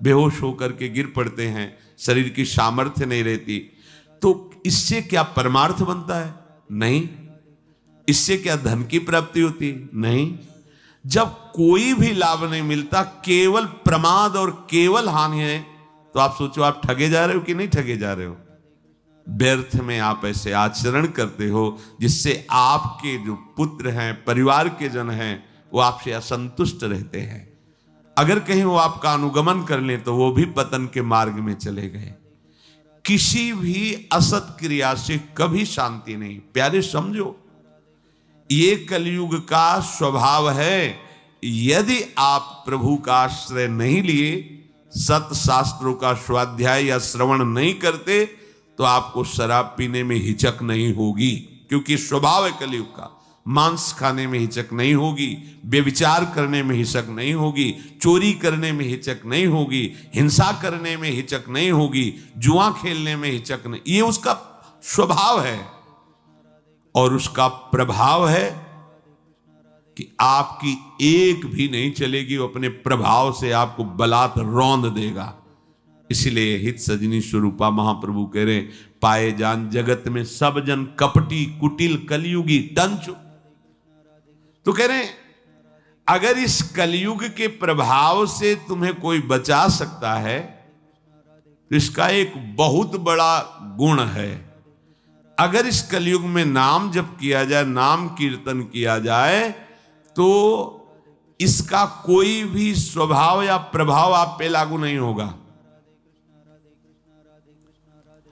बेहोश होकर के गिर पड़ते हैं, शरीर की सामर्थ्य नहीं रहती। तो इससे क्या परमार्थ बनता है? नहीं। इससे क्या धन की प्राप्ति होती? नहीं। जब कोई भी लाभ नहीं मिलता, केवल प्रमाद और केवल हानि है, तो आप सोचो आप ठगे जा रहे हो कि नहीं ठगे जा रहे हो? व्यर्थ में आप ऐसे आचरण करते हो जिससे आपके जो पुत्र हैं, परिवार के जन हैं, वो आपसे असंतुष्ट रहते हैं। अगर कहीं वो आपका अनुगमन कर लें तो वो भी पतन के मार्ग में चले गए। किसी भी असत क्रिया से कभी शांति नहीं। प्यारे समझो, ये कलयुग का स्वभाव है। यदि आप प्रभु का आश्रय नहीं लिए, सत शास्त्रों का स्वाध्याय या श्रवण नहीं करते, तो आपको शराब पीने में हिचक नहीं होगी, क्योंकि स्वभाव है कलयुग का। मांस खाने में हिचक नहीं होगी, व्यभिचार करने में हिचक नहीं होगी, चोरी करने में हिचक नहीं होगी, हिंसा करने में हिचक नहीं होगी, जुआ खेलने में हिचक नहीं। ये उसका स्वभाव है और उसका प्रभाव है कि आपकी एक भी नहीं चलेगी, वो अपने प्रभाव से आपको बलात् रौंद देगा। इसलिए हित सजनी स्वरूपा महाप्रभु कह रहे, पाए जान जगत में सब जन कपटी कुटिल कलयुगी टंच। तो कह रहे अगर इस कलयुग के प्रभाव से तुम्हें कोई बचा सकता है तो इसका एक बहुत बड़ा गुण है। अगर इस कलयुग में नाम जप किया जाए, नाम कीर्तन किया जाए, तो इसका कोई भी स्वभाव या प्रभाव आप पे लागू नहीं होगा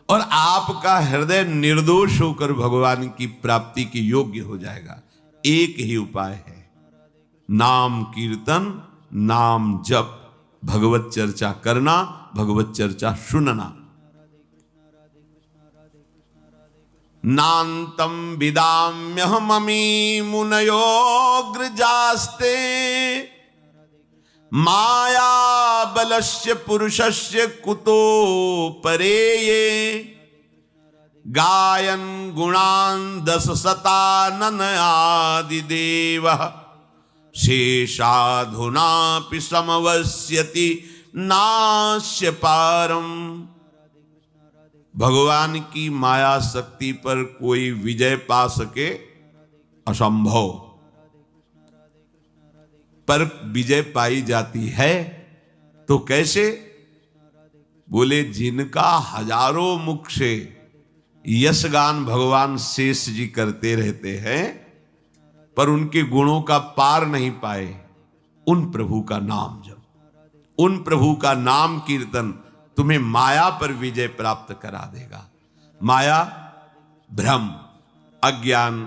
और आपका हृदय निर्दोष होकर भगवान की प्राप्ति के योग्य हो जाएगा। एक ही उपाय है, नाम कीर्तन, नाम जप, भगवत चर्चा करना, भगवत चर्चा सुनना। नान्तं विदाम्यहममी मुनयोऽग्रजास्ते माया बलस्य पुरुषस्य कुतो परेये गायन गुणान् दश शतानन आदिदेवः शेषाधुनापि समवस्यति नास्य पारम। भगवान की माया शक्ति पर कोई विजय पा सके असंभव, पर विजय पाई जाती है तो कैसे? बोले जिनका हजारों मुख से यशगान भगवान शेष जी करते रहते हैं पर उनके गुणों का पार नहीं पाए, उन प्रभु का नाम जप, उन प्रभु का नाम कीर्तन तुम्हें माया पर विजय प्राप्त करा देगा। माया भ्रम, अज्ञान,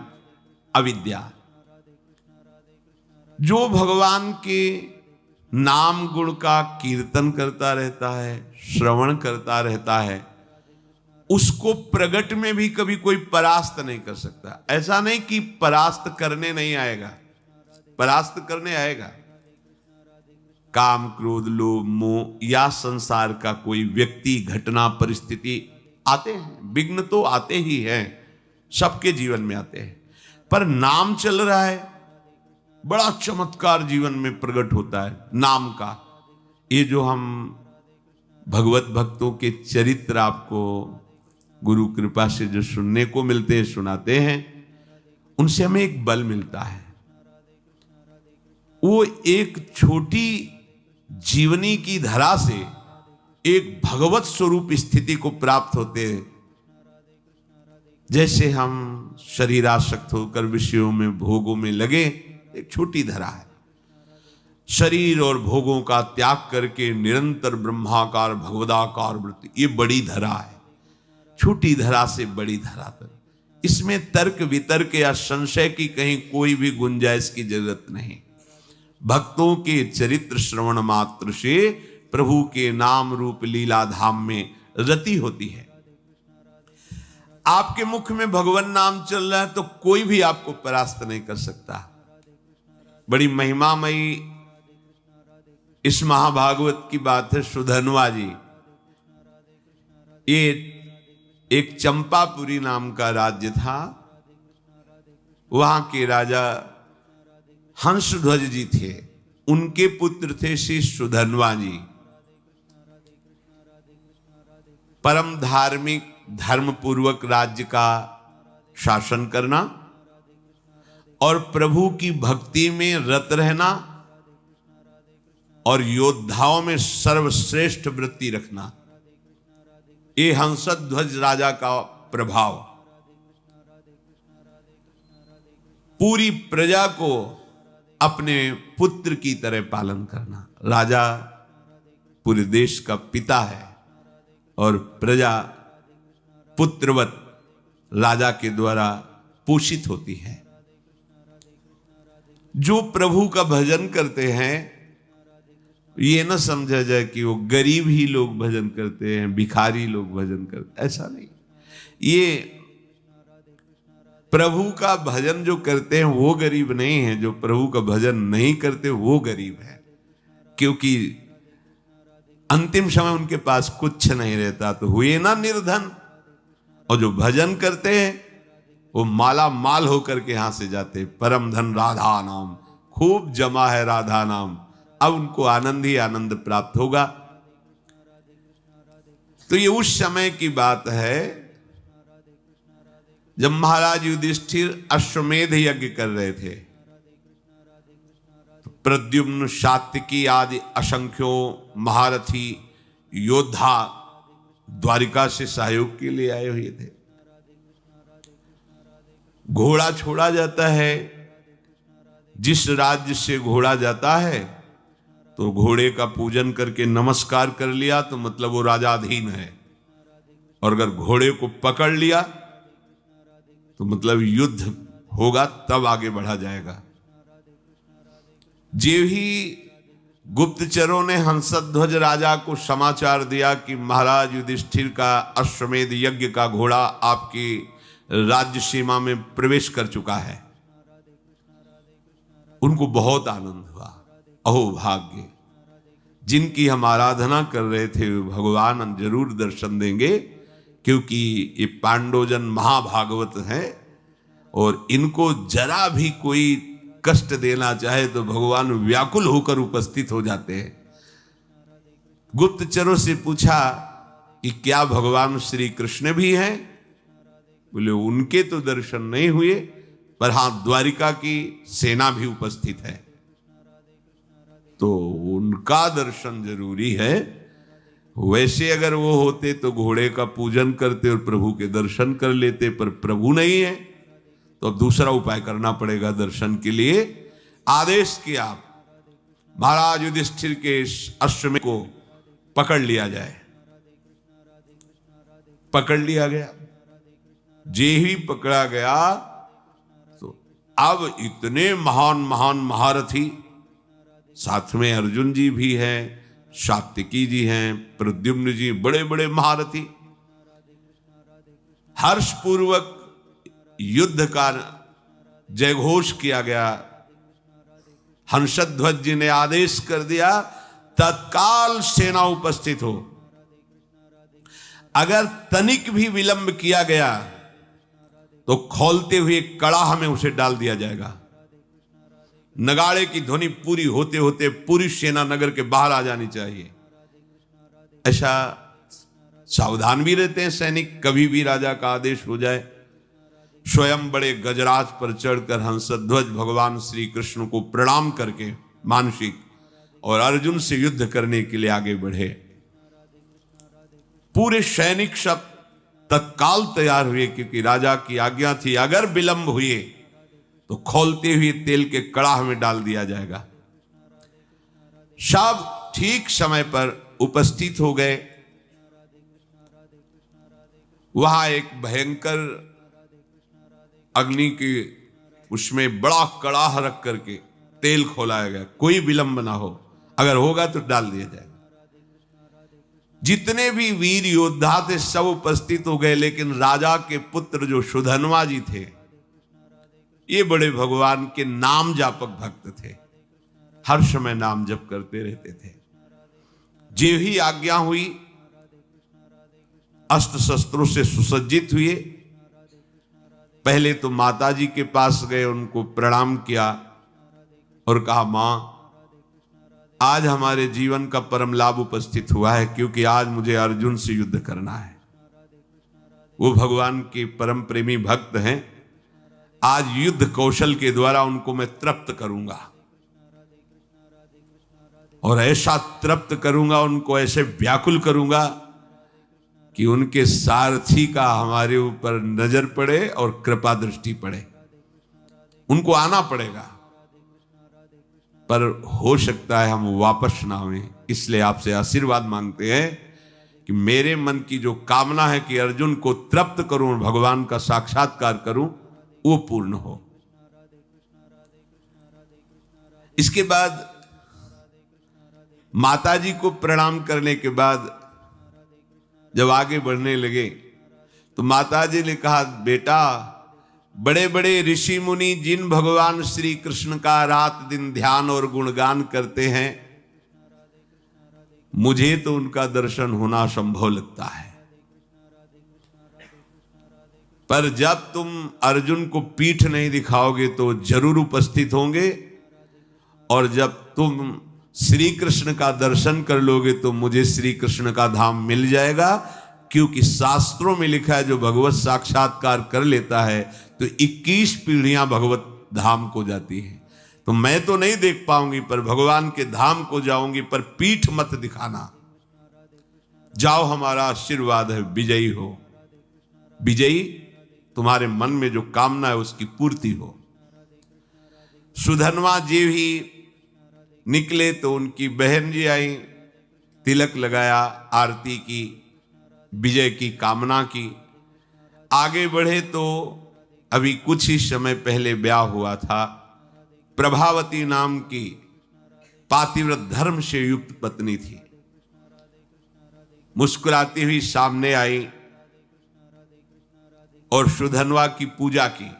अविद्या। जो भगवान के नाम गुण का कीर्तन करता रहता है, श्रवण करता रहता है, उसको प्रगट में भी कभी कोई परास्त नहीं कर सकता। ऐसा नहीं कि परास्त करने नहीं आएगा, परास्त करने आएगा। काम, क्रोध, लोभ, मोह या संसार का कोई व्यक्ति, घटना, परिस्थिति आते हैं, विघ्न तो आते ही हैं, सबके जीवन में आते हैं। पर नाम चल रहा है, बड़ा चमत्कार जीवन में प्रकट होता है नाम का। ये जो हम भगवत भक्तों के चरित्र आपको गुरु कृपा से जो सुनने को मिलते हैं, सुनाते हैं, उनसे हमें एक बल मिलता है। वो एक छोटी जीवनी की धरा से एक भगवत स्वरूप स्थिति को प्राप्त होते हैं। जैसे हम शरीरासक्त होकर विषयों में, भोगों में लगे, एक छोटी धरा है। शरीर और भोगों का त्याग करके निरंतर ब्रह्माकार भगवदाकार वृत्ति, ये बड़ी धरा है। छोटी धरा से बड़ी धरा तक, इसमें तर्क वितर्क या संशय की कहीं कोई भी गुंजाइश की जरूरत नहीं। भक्तों के चरित्र श्रवण मात्र से प्रभु के नाम रूप लीला धाम में रति होती है। आपके मुख में भगवान नाम चल रहा है तो कोई भी आपको परास्त नहीं कर सकता। बड़ी महिमामयी इस महाभागवत की बात है। सुधन्वा जी, ये एक चंपापुरी नाम का राज्य था। वहां के राजा हंसध्वज जी थे, उनके पुत्र थे श्री सुधन्वा जी। परम धार्मिक, धर्मपूर्वक राज्य का शासन करना और प्रभु की भक्ति में रत रहना और योद्धाओं में सर्वश्रेष्ठ वृत्ति रखना, ये हंसध्वज राजा का प्रभाव। पूरी प्रजा को अपने पुत्र की तरह पालन करना। राजा पूरे देश का पिता है और प्रजा पुत्रवत राजा के द्वारा पोषित होती है। जो प्रभु का भजन करते हैं, ये न समझा जाए कि वो गरीब ही लोग भजन करते हैं, भिखारी लोग भजन करते, ऐसा नहीं। ये प्रभु का भजन जो करते हैं वो गरीब नहीं है, जो प्रभु का भजन नहीं करते वो गरीब है। क्योंकि अंतिम समय उनके पास कुछ नहीं रहता तो हुए ना निर्धन। और जो भजन करते हैं वो माला माल होकर के यहां से जाते। परम धन राधा नाम, खूब जमा है राधा नाम, अब उनको आनंद ही आनंद प्राप्त होगा। तो ये उस समय की बात है जब महाराज युधिष्ठिर अश्वमेध यज्ञ कर रहे थे। तो प्रद्युम्न, सात्विकी आदि असंख्यों महारथी योद्धा द्वारिका से सहयोग के लिए आए हुए थे। घोड़ा छोड़ा जाता है, जिस राज्य से घोड़ा जाता है तो घोड़े का पूजन करके नमस्कार कर लिया तो मतलब वो राजाधीन है, और अगर घोड़े को पकड़ लिया तो मतलब युद्ध होगा, तब आगे बढ़ा जाएगा। जे ही गुप्तचरों ने हंसध्वज राजा को समाचार दिया कि महाराज युधिष्ठिर का अश्वमेध यज्ञ का घोड़ा आपकी राज्य सीमा में प्रवेश कर चुका है, उनको बहुत आनंद हुआ। अहो भाग्य, जिनकी हम आराधना कर रहे थे भगवान जरूर दर्शन देंगे, क्योंकि ये पांडवजन महाभागवत हैं और इनको जरा भी कोई कष्ट देना चाहे तो भगवान व्याकुल होकर उपस्थित हो जाते हैं। गुप्तचरों से पूछा कि क्या भगवान श्री कृष्ण भी हैं? बोले उनके तो दर्शन नहीं हुए, पर हां द्वारिका की सेना भी उपस्थित है, तो उनका दर्शन जरूरी है। वैसे अगर वो होते तो घोड़े का पूजन करते और प्रभु के दर्शन कर लेते, पर प्रभु नहीं है तो अब दूसरा उपाय करना पड़ेगा दर्शन के लिए। आदेश किया महाराज युधिष्ठिर के अश्वमेध को पकड़ लिया जाए। पकड़ लिया गया। जे ही पकड़ा गया तो अब इतने महान महान महारथी, साथ में अर्जुन जी भी हैं, सात्विकी जी हैं, प्रद्युम्न जी, बड़े बड़े महारथी, हर्षपूर्वक युद्ध का जयघोष किया गया। हंसध्वज जी ने आदेश कर दिया तत्काल सेना उपस्थित हो। अगर तनिक भी विलंब किया गया तो खौलते हुए कड़ाह में उसे डाल दिया जाएगा। नगाड़े की ध्वनि पूरी होते होते पूरी सेना नगर के बाहर आ जानी चाहिए। ऐसा सावधान भी रहते हैं सैनिक, कभी भी राजा का आदेश हो जाए। स्वयं बड़े गजराज पर चढ़कर हंसध्वज भगवान श्री कृष्ण को प्रणाम करके मानसिक और अर्जुन से युद्ध करने के लिए आगे बढ़े। पूरे सैनिक सब तत्काल तैयार हुए, क्योंकि राजा की आज्ञा थी अगर विलंब हुए तो खौलते हुए तेल के कड़ाह में डाल दिया जाएगा। सब ठीक समय पर उपस्थित हो गए। वहां एक भयंकर अग्नि के उसमें बड़ा कड़ाह रख करके तेल खोलाया गया, कोई विलंब ना हो, अगर होगा तो डाल दिया जाएगा। जितने भी वीर योद्धा थे सब उपस्थित हो गए, लेकिन राजा के पुत्र जो सुधन्वा जी थे, ये बड़े भगवान के नाम जापक भक्त थे, हर समय नाम जप करते रहते थे। जो ही आज्ञा हुई अस्त्र शस्त्रों से सुसज्जित हुए। पहले तो माता जी के पास गए, उनको प्रणाम किया और कहा मां, आज हमारे जीवन का परम लाभ उपस्थित हुआ है, क्योंकि आज मुझे अर्जुन से युद्ध करना है। वो भगवान के परम प्रेमी भक्त हैं। आज युद्ध कौशल के द्वारा उनको मैं तृप्त करूंगा, और ऐसा तृप्त करूंगा, उनको ऐसे व्याकुल करूंगा कि उनके सारथी का हमारे ऊपर नजर पड़े और कृपा दृष्टि पड़े। उनको आना पड़ेगा, पर हो सकता है हम वापस ना आएं। इसलिए आपसे आशीर्वाद मांगते हैं कि मेरे मन की जो कामना है कि अर्जुन को तृप्त करूं और भगवान का साक्षात्कार करूं, वो पूर्ण हो। इसके बाद माताजी को प्रणाम करने के बाद जब आगे बढ़ने लगे तो माताजी ने कहा, बेटा, बड़े बड़े ऋषि मुनि जिन भगवान श्री कृष्ण का रात दिन ध्यान और गुणगान करते हैं, मुझे तो उनका दर्शन होना संभव लगता है। पर जब तुम अर्जुन को पीठ नहीं दिखाओगे तो जरूर उपस्थित होंगे, और जब तुम श्री कृष्ण का दर्शन कर लोगे तो मुझे श्री कृष्ण का धाम मिल जाएगा। क्योंकि शास्त्रों में लिखा है जो भगवत साक्षात्कार कर लेता है तो 21 पीढ़ियां भगवत धाम को जाती है। तो मैं तो नहीं देख पाऊंगी, पर भगवान के धाम को जाऊंगी, पर पीठ मत दिखाना। जाओ, हमारा आशीर्वाद है, विजयी हो। विजयी, तुम्हारे मन में जो कामना है उसकी पूर्ति हो। सुधन्वा जी ही निकले तो उनकी बहन जी आई, तिलक लगाया, आरती की, विजय की कामना की। आगे बढ़े तो अभी कुछ ही समय पहले ब्याह हुआ था। प्रभावती नाम की पातिव्रत धर्म से युक्त पत्नी थी। मुस्कुराती हुई सामने आई और सुधन्वा की पूजा की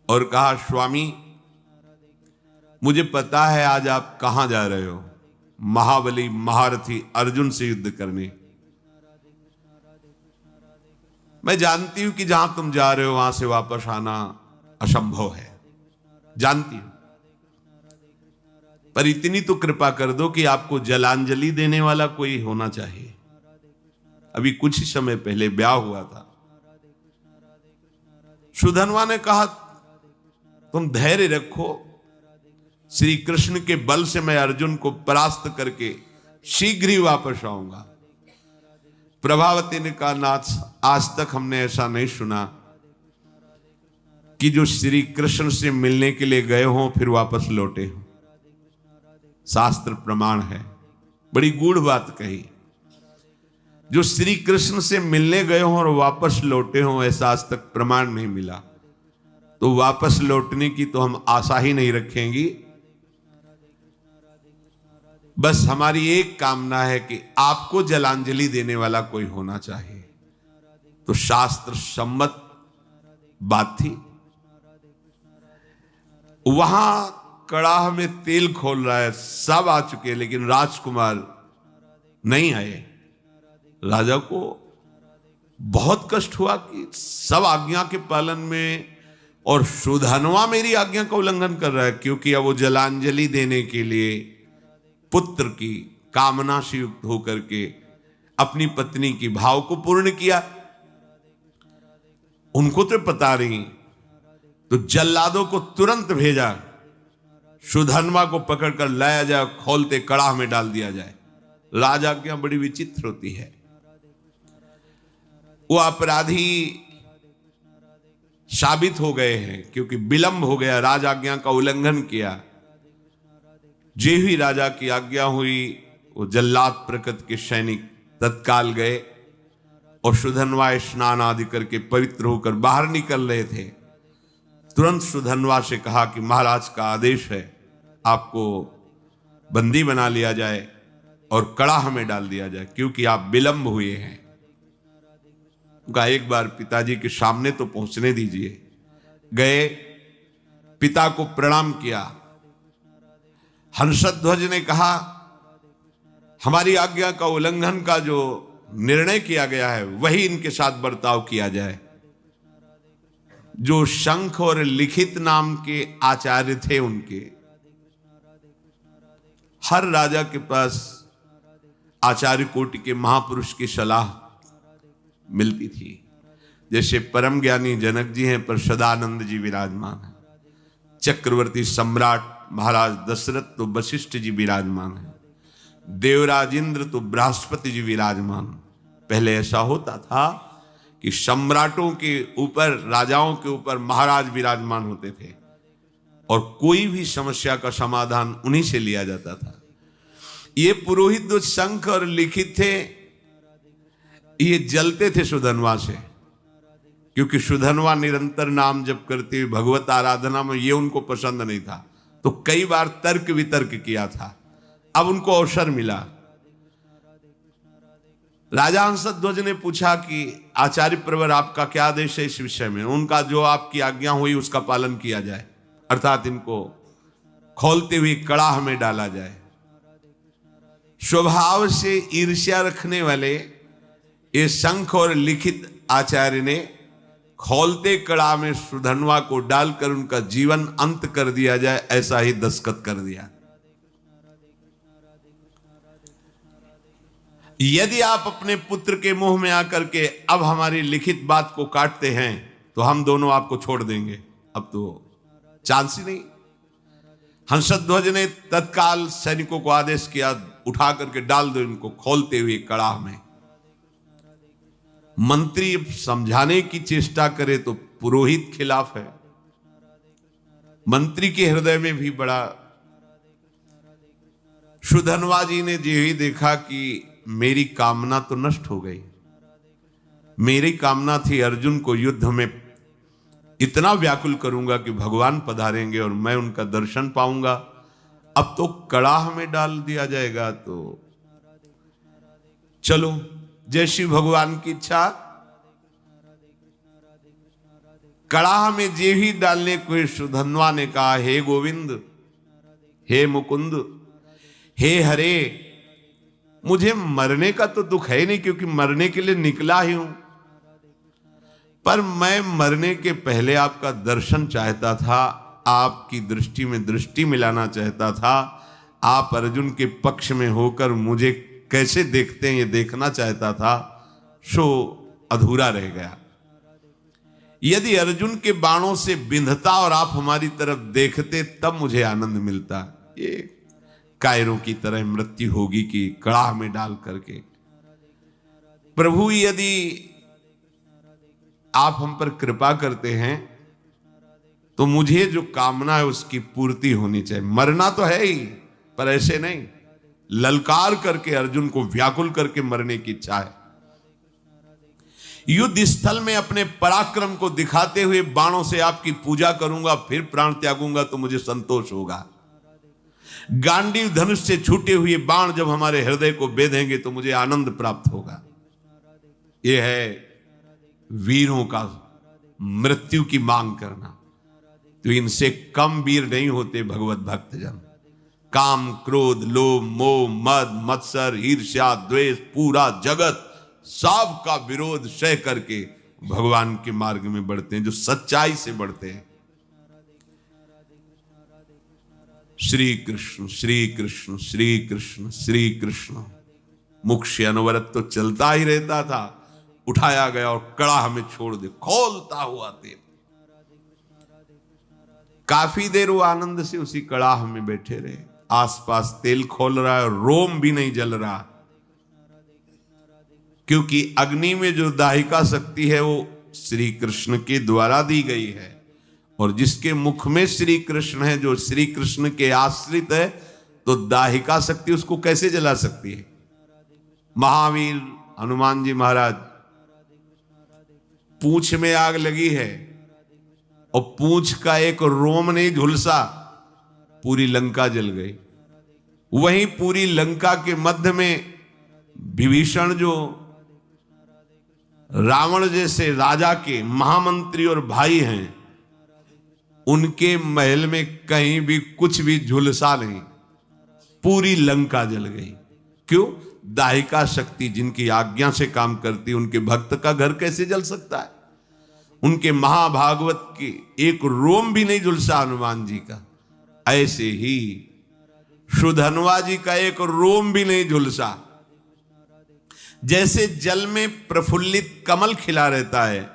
और कहा, स्वामी, मुझे पता है आज आप कहां जा रहे हो, महाबली महारथी अर्जुन से युद्ध करने। मैं जानती हूं कि जहां तुम जा रहे हो वहां से वापस आना असंभव है, जानती हूं, पर इतनी तो कृपा कर दो कि आपको जलांजलि देने वाला कोई होना चाहिए। अभी कुछ ही समय पहले ब्याह हुआ था। सुधन्वा ने कहा, तुम धैर्य रखो, श्री कृष्ण के बल से मैं अर्जुन को परास्त करके शीघ्र ही वापस आऊंगा। प्रभावती ने कहा, नाथ, आज तक हमने ऐसा नहीं सुना कि जो श्री कृष्ण से मिलने के लिए गए हों फिर वापस लौटे हों। शास्त्र प्रमाण है, बड़ी गूढ़ बात कही। जो श्री कृष्ण से मिलने गए हों और वापस लौटे हों, ऐसा आज तक प्रमाण नहीं मिला। तो वापस लौटने की तो हम आशा ही नहीं रखेंगी। बस हमारी एक कामना है कि आपको जलांजलि देने वाला कोई होना चाहिए। तो शास्त्र सम्मत बात थी। वहां कड़ाह में तेल खोल रहा है, सब आ चुके, लेकिन राजकुमार नहीं आए। राजा को बहुत कष्ट हुआ कि सब आज्ञा के पालन में और सुधनवा मेरी आज्ञा का उल्लंघन कर रहा है, क्योंकि अब वो जलांजलि देने के लिए पुत्र की कामना से युक्त होकर के अपनी पत्नी की भाव को पूर्ण किया। उनको तो पता नहीं, तो जल्लादों को तुरंत भेजा, सुधनवा को पकड़कर लाया जाए, खोलते कड़ाह में डाल दिया जाए। राजा की बड़ी विचित्र होती है। वो अपराधी साबित हो गए हैं क्योंकि विलंब हो गया, राजा आज्ञा का उल्लंघन किया। जे ही राजा की आज्ञा हुई, वो जल्लाद प्रकृति के सैनिक तत्काल गए और सुधनवा स्नान आदि करके पवित्र होकर बाहर निकल रहे थे। तुरंत सुधनवा से कहा कि महाराज का आदेश है, आपको बंदी बना लिया जाए और कड़ाह में डाल दिया जाए, क्योंकि आप विलंब हुए हैं। उनका एक बार पिताजी के सामने तो पहुंचने दीजिए। गए, पिता को प्रणाम किया। हंसध्वज ने कहा, हमारी आज्ञा का उल्लंघन का जो निर्णय किया गया है वही इनके साथ बर्ताव किया जाए। जो शंख और लिखित नाम के आचार्य थे, उनके हर राजा के पास आचार्य कोटि के महापुरुष की सलाह मिलती थी। जैसे परम ज्ञानी जनक जी हैं, पर सदानंद जी विराजमान हैं। चक्रवर्ती सम्राट महाराज दशरथ तो वशिष्ठ जी विराजमान हैं। देवराज इंद्र तो बृहस्पति जी विराजमान। पहले ऐसा होता था कि सम्राटों के ऊपर, राजाओं के ऊपर महाराज विराजमान होते थे और कोई भी समस्या का समाधान उन्हीं से लिया जाता था। ये पुरोहित जो शंख और लिखित थे, ये जलते थे सुधनवा से, क्योंकि सुधनवा निरंतर नाम जप करती हुई भगवत आराधना में ये उनको पसंद नहीं था। तो कई बार तर्क वितर्क किया था। अब उनको अवसर मिला। राजा हंसध्वज ने पूछा कि आचार्य प्रवर, आपका क्या आदेश है इस विषय में? उनका जो आपकी आज्ञा हुई उसका पालन किया जाए, अर्थात इनको खोलते हुए कड़ाह में डाला जाए। स्वभाव से ईर्ष्या रखने वाले ये शंख और लिखित आचार्य ने खोलते कड़ा में सुधनवा को डालकर उनका जीवन अंत कर दिया जाए, ऐसा ही दस्तखत कर दिया। यदि आप अपने पुत्र के मुंह में आकर के अब हमारी लिखित बात को काटते हैं तो हम दोनों आपको छोड़ देंगे। अब तो चांस ही नहीं। हंसध्वज ने तत्काल सैनिकों को आदेश किया, उठा करके डाल दो इनको खोलते हुए कड़ाह में। मंत्री समझाने की चेष्टा करे तो पुरोहित खिलाफ है। मंत्री के हृदय में भी बड़ा। सुधनवा जी ने जो ही देखा कि मेरी कामना तो नष्ट हो गई। मेरी कामना थी अर्जुन को युद्ध में इतना व्याकुल करूंगा कि भगवान पधारेंगे और मैं उनका दर्शन पाऊंगा। अब तो कड़ाह में डाल दिया जाएगा। तो चलो, जैसी भगवान की इच्छा। कड़ाह में जे ही डालने को सुधनवा ने कहा, हे गोविंद, हे मुकुंद, हे हरे, मुझे मरने का तो दुख है नहीं, क्योंकि मरने के लिए निकला ही हूं, पर मैं मरने के पहले आपका दर्शन चाहता था, आपकी दृष्टि में दृष्टि मिलाना चाहता था। आप अर्जुन के पक्ष में होकर मुझे कैसे देखते हैं ये देखना चाहता था, सो अधूरा रह गया। यदि अर्जुन के बाणों से बिंधता और आप हमारी तरफ देखते तब मुझे आनंद मिलता। ये कायरों की तरह मृत्यु होगी कि कड़ाह में डाल करके। प्रभु यदि आप हम पर कृपा करते हैं तो मुझे जो कामना है उसकी पूर्ति होनी चाहिए। मरना तो है ही, पर ऐसे नहीं ललकार करके, अर्जुन को व्याकुल करके मरने की इच्छा है। युद्ध स्थल में अपने पराक्रम को दिखाते हुए बाणों से आपकी पूजा करूंगा, फिर प्राण त्यागूंगा तो मुझे संतोष होगा। गांडीव धनुष से छूटे हुए बाण जब हमारे हृदय को बेधेंगे तो मुझे आनंद प्राप्त होगा। यह है वीरों का मृत्यु की मांग करना। तो इनसे कम वीर नहीं होते भगवत भक्तजन। काम, क्रोध, लोभ, मोह, मद, मत्सर, ईर्ष्या, द्वेष, पूरा जगत सब का विरोध सह करके भगवान के मार्ग में बढ़ते हैं, जो सच्चाई से बढ़ते हैं। श्री कृष्ण श्री कृष्ण श्री कृष्ण श्री कृष्ण। मुख से अनवरत तो चलता ही रहता था, उठाया गया और कड़ाह में छोड़ दे, खोलता हुआ तेल। काफी देर वो आनंद से उसी कड़ाह में बैठे रहे। आसपास तेल खोल रहा है, रोम भी नहीं जल रहा, क्योंकि अग्नि में जो दाहिका शक्ति है वो श्री कृष्ण के द्वारा दी गई है। और जिसके मुख में श्री कृष्ण है, जो श्री कृष्ण के आश्रित है, तो दाहिका शक्ति उसको कैसे जला सकती है? महावीर हनुमान जी महाराज, पूंछ में आग लगी है और पूंछ का एक रोम नहीं झुलसा, पूरी लंका जल गई। वहीं पूरी लंका के मध्य में विभीषण, जो रावण जैसे राजा के महामंत्री और भाई हैं, उनके महल में कहीं भी कुछ भी झुलसा नहीं, पूरी लंका जल गई। क्यों? दाहिका शक्ति जिनकी आज्ञा से काम करती, उनके भक्त का घर कैसे जल सकता है? उनके महाभागवत के एक रोम भी नहीं झुलसा हनुमान जी का। ऐसे ही सुधनवा जी का एक रोम भी नहीं झुलसा। जैसे जल में प्रफुल्लित कमल खिला रहता है,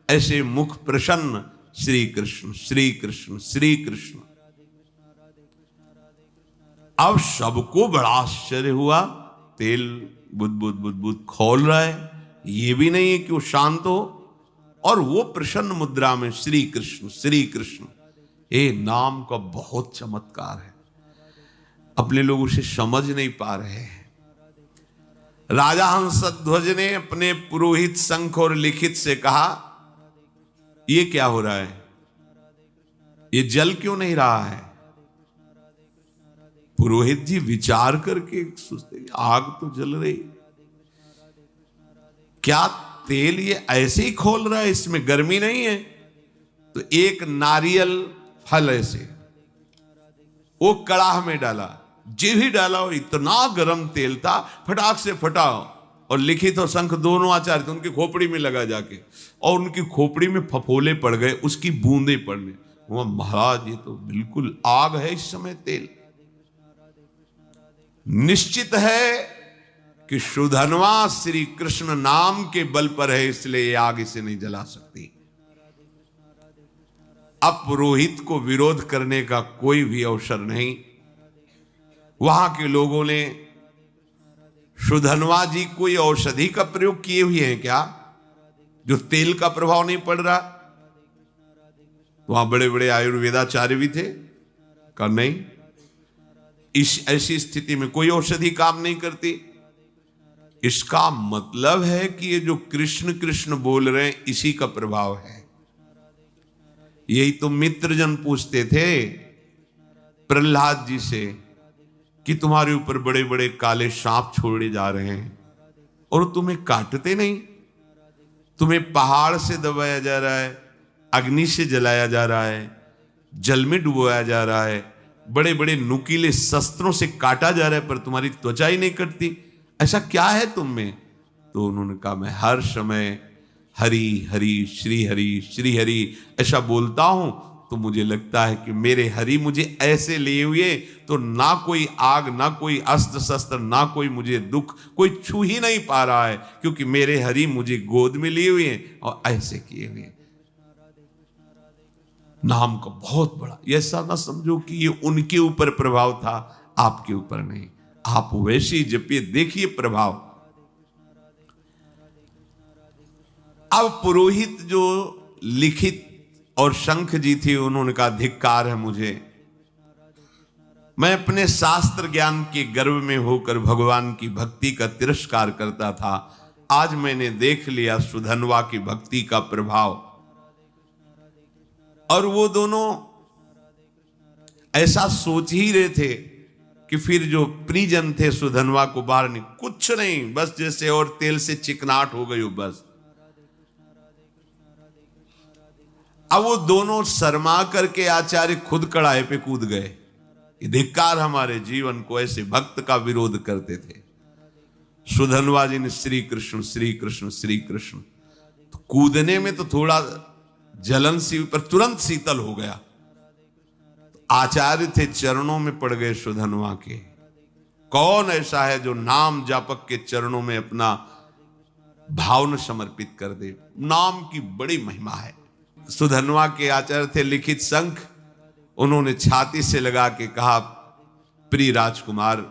ऐसे मुख प्रसन्न श्री कृष्ण श्री कृष्ण श्री कृष्ण। अब सबको बड़ा आश्चर्य हुआ, तेल बुद बुद बुद बुद खोल रहा है, ये भी नहीं है कि वो शांत हो, और वो प्रसन्न मुद्रा में श्री कृष्ण श्री कृष्ण। ये नाम का बहुत चमत्कार है, अपने लोग उसे समझ नहीं पा रहे हैं। राजा हंसध्वज ने अपने पुरोहित शंख और लिखित से कहा, ये क्या हो रहा है? ये जल क्यों नहीं रहा है? पुरोहित जी विचार करके सोचते, आग तो जल रही, क्या तेल ये ऐसे ही खोल रहा है, इसमें गर्मी नहीं है? तो एक नारियल फल ऐसे वो कड़ाह में डाला, जे ही डाला और इतना गर्म तेल था, फटाक से फटा, और लिखित और शंख दोनों आचार्य थे, उनकी खोपड़ी में लगा जाके, और उनकी खोपड़ी में फफोले पड़ गए, उसकी बूंदे पड़ने। वो महाराज, ये तो बिल्कुल आग है इस समय तेल। निश्चित है कि सुधनवा श्री कृष्ण नाम के बल पर है, इसलिए ये आग इसे नहीं जला सकती। अब पुरोहित को विरोध करने का कोई भी अवसर नहीं। वहां के लोगों ने सुधनवा जी कोई औषधि का प्रयोग किए हुए हैं क्या, जो तेल का प्रभाव नहीं पड़ रहा? वहां बड़े बड़े आयुर्वेदाचार्य भी थे, कहा नहीं, इस ऐसी स्थिति में कोई औषधि काम नहीं करती। इसका मतलब है कि ये जो कृष्ण कृष्ण बोल रहे हैं, इसी का प्रभाव है। यही तो मित्रजन पूछते थे प्रहलाद जी से कि तुम्हारे ऊपर बड़े बड़े काले सांप छोड़े जा रहे हैं और तुम्हें काटते नहीं, तुम्हें पहाड़ से दबाया जा रहा है, अग्नि से जलाया जा रहा है, जल में डुबोया जा रहा है, बड़े बड़े नुकीले शस्त्रों से काटा जा रहा है, पर तुम्हारी त्वचा ही नहीं कटती, ऐसा क्या है तुम में? तो उन्होंने कहा, मैं हर समय हरि हरि श्री हरि ऐसा बोलता हूं, तो मुझे लगता है कि मेरे हरि मुझे ऐसे लिए हुए, तो ना कोई आग, ना कोई अस्त्र शस्त्र, ना कोई मुझे दुख, कोई छू ही नहीं पा रहा है, क्योंकि मेरे हरि मुझे गोद में लिए हुए हैं और ऐसे किए हुए। नाम का बहुत बड़ा, ऐसा ना समझो कि ये उनके ऊपर प्रभाव था, आपके ऊपर नहीं। आप वैसे ही जपिए, देखिए प्रभाव। अब पुरोहित जो लिखित और शंख जी थी, उन्होंने कहा धिक्कार है मुझे, मैं अपने शास्त्र ज्ञान के गर्व में होकर भगवान की भक्ति का तिरस्कार करता था। आज मैंने देख लिया सुधनवा की भक्ति का प्रभाव। और वो दोनों ऐसा सोच ही रहे थे कि फिर जो परिजन थे सुधनवा को बाहर नहीं, कुछ नहीं, बस जैसे और तेल से चिकनाट हो गई हो बस। अब वो दोनों शर्मा करके आचार्य खुद कड़ाहे पे कूद गए। धिक्कार हमारे जीवन को, ऐसे भक्त का विरोध करते थे। सुधनवा जी ने श्री कृष्ण श्री कृष्ण श्री कृष्ण, तो कूदने में तो थोड़ा जलन सी, पर तुरंत शीतल हो गया। आचार्य थे, चरणों में पड़ गए सुधनवा के। कौन ऐसा है जो नाम जापक के चरणों में अपना भावना समर्पित कर दे? नाम की बड़ी महिमा है। सुधनवा के आचार्य थे लिखित शंख, उन्होंने छाती से लगा के कहा, प्रिय राजकुमार,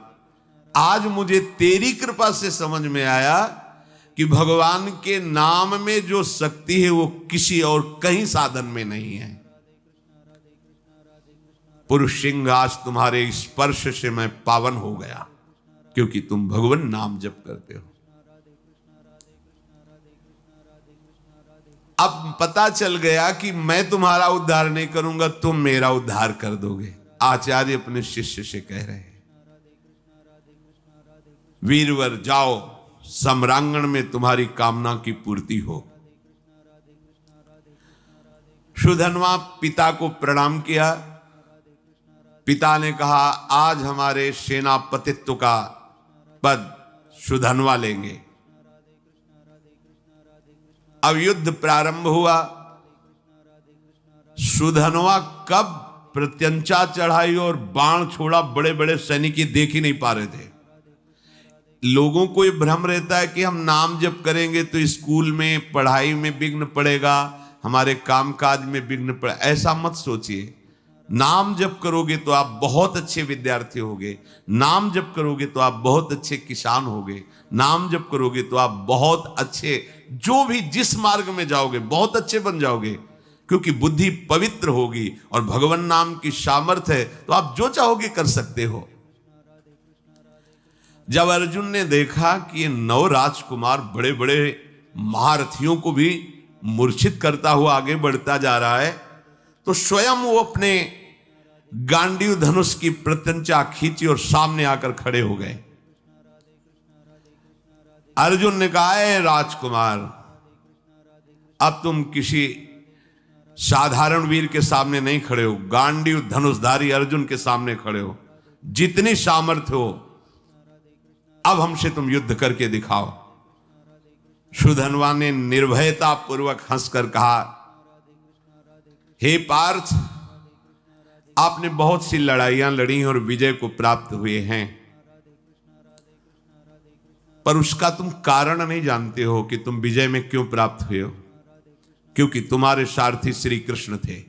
आज मुझे तेरी कृपा से समझ में आया कि भगवान के नाम में जो शक्ति है वो किसी और कहीं साधन में नहीं है। पुरुष सिंह, आज तुम्हारे स्पर्श से मैं पावन हो गया, क्योंकि तुम भगवान नाम जप करते हो। अब पता चल गया कि मैं तुम्हारा उद्धार नहीं करूंगा, तुम मेरा उद्धार कर दोगे। आचार्य अपने शिष्य से कह रहे हैं, वीरवर जाओ, सम्रांगण में तुम्हारी कामना की पूर्ति हो। सुधनवा पिता को प्रणाम किया। पिता ने कहा, आज हमारे सेनापतित्व का पद सुधनवा लेंगे। अब युद्ध प्रारंभ हुआ। सुधनवा कब प्रत्यंचा चढ़ाई और बाण छोड़ा, बड़े बड़े सैनिक देख ही नहीं पा रहे थे। लोगों को ये भ्रम रहता है कि हम नाम जप करेंगे तो स्कूल में पढ़ाई में विघ्न पड़ेगा, हमारे कामकाज में विघ्न पड़े। ऐसा मत सोचिए। नाम जप करोगे तो आप बहुत अच्छे विद्यार्थी होगे, नाम जप करोगे तो आप बहुत अच्छे किसान होगे, नाम जप करोगे तो आप बहुत अच्छे, जो भी जिस मार्ग में जाओगे बहुत अच्छे बन जाओगे, क्योंकि बुद्धि पवित्र होगी और भगवान नाम की सामर्थ्य है, तो आप जो चाहोगे कर सकते हो। जब अर्जुन ने देखा कि ये 9 राजकुमार बड़े बड़े महारथियों को भी मूर्छित करता हुआ आगे बढ़ता जा रहा है, तो स्वयं वो अपने गांडीव धनुष की प्रत्यंचा खींची और सामने आकर खड़े हो गए। अर्जुन ने कहा, है राजकुमार, अब तुम किसी साधारण वीर के सामने नहीं खड़े हो, गांडीव धनुषधारी अर्जुन के सामने खड़े हो। जितनी सामर्थ्य हो अब हमसे तुम युद्ध करके दिखाओ। सुधनवा ने निर्भयता पूर्वक हंसकर कहा, हे पार्थ, आपने बहुत सी लड़ाइयां लड़ी और विजय को प्राप्त हुए हैं, पर उसका तुम कारण नहीं जानते हो कि तुम विजय में क्यों प्राप्त हुए हो। क्योंकि तुम्हारे सारथी श्री कृष्ण थे।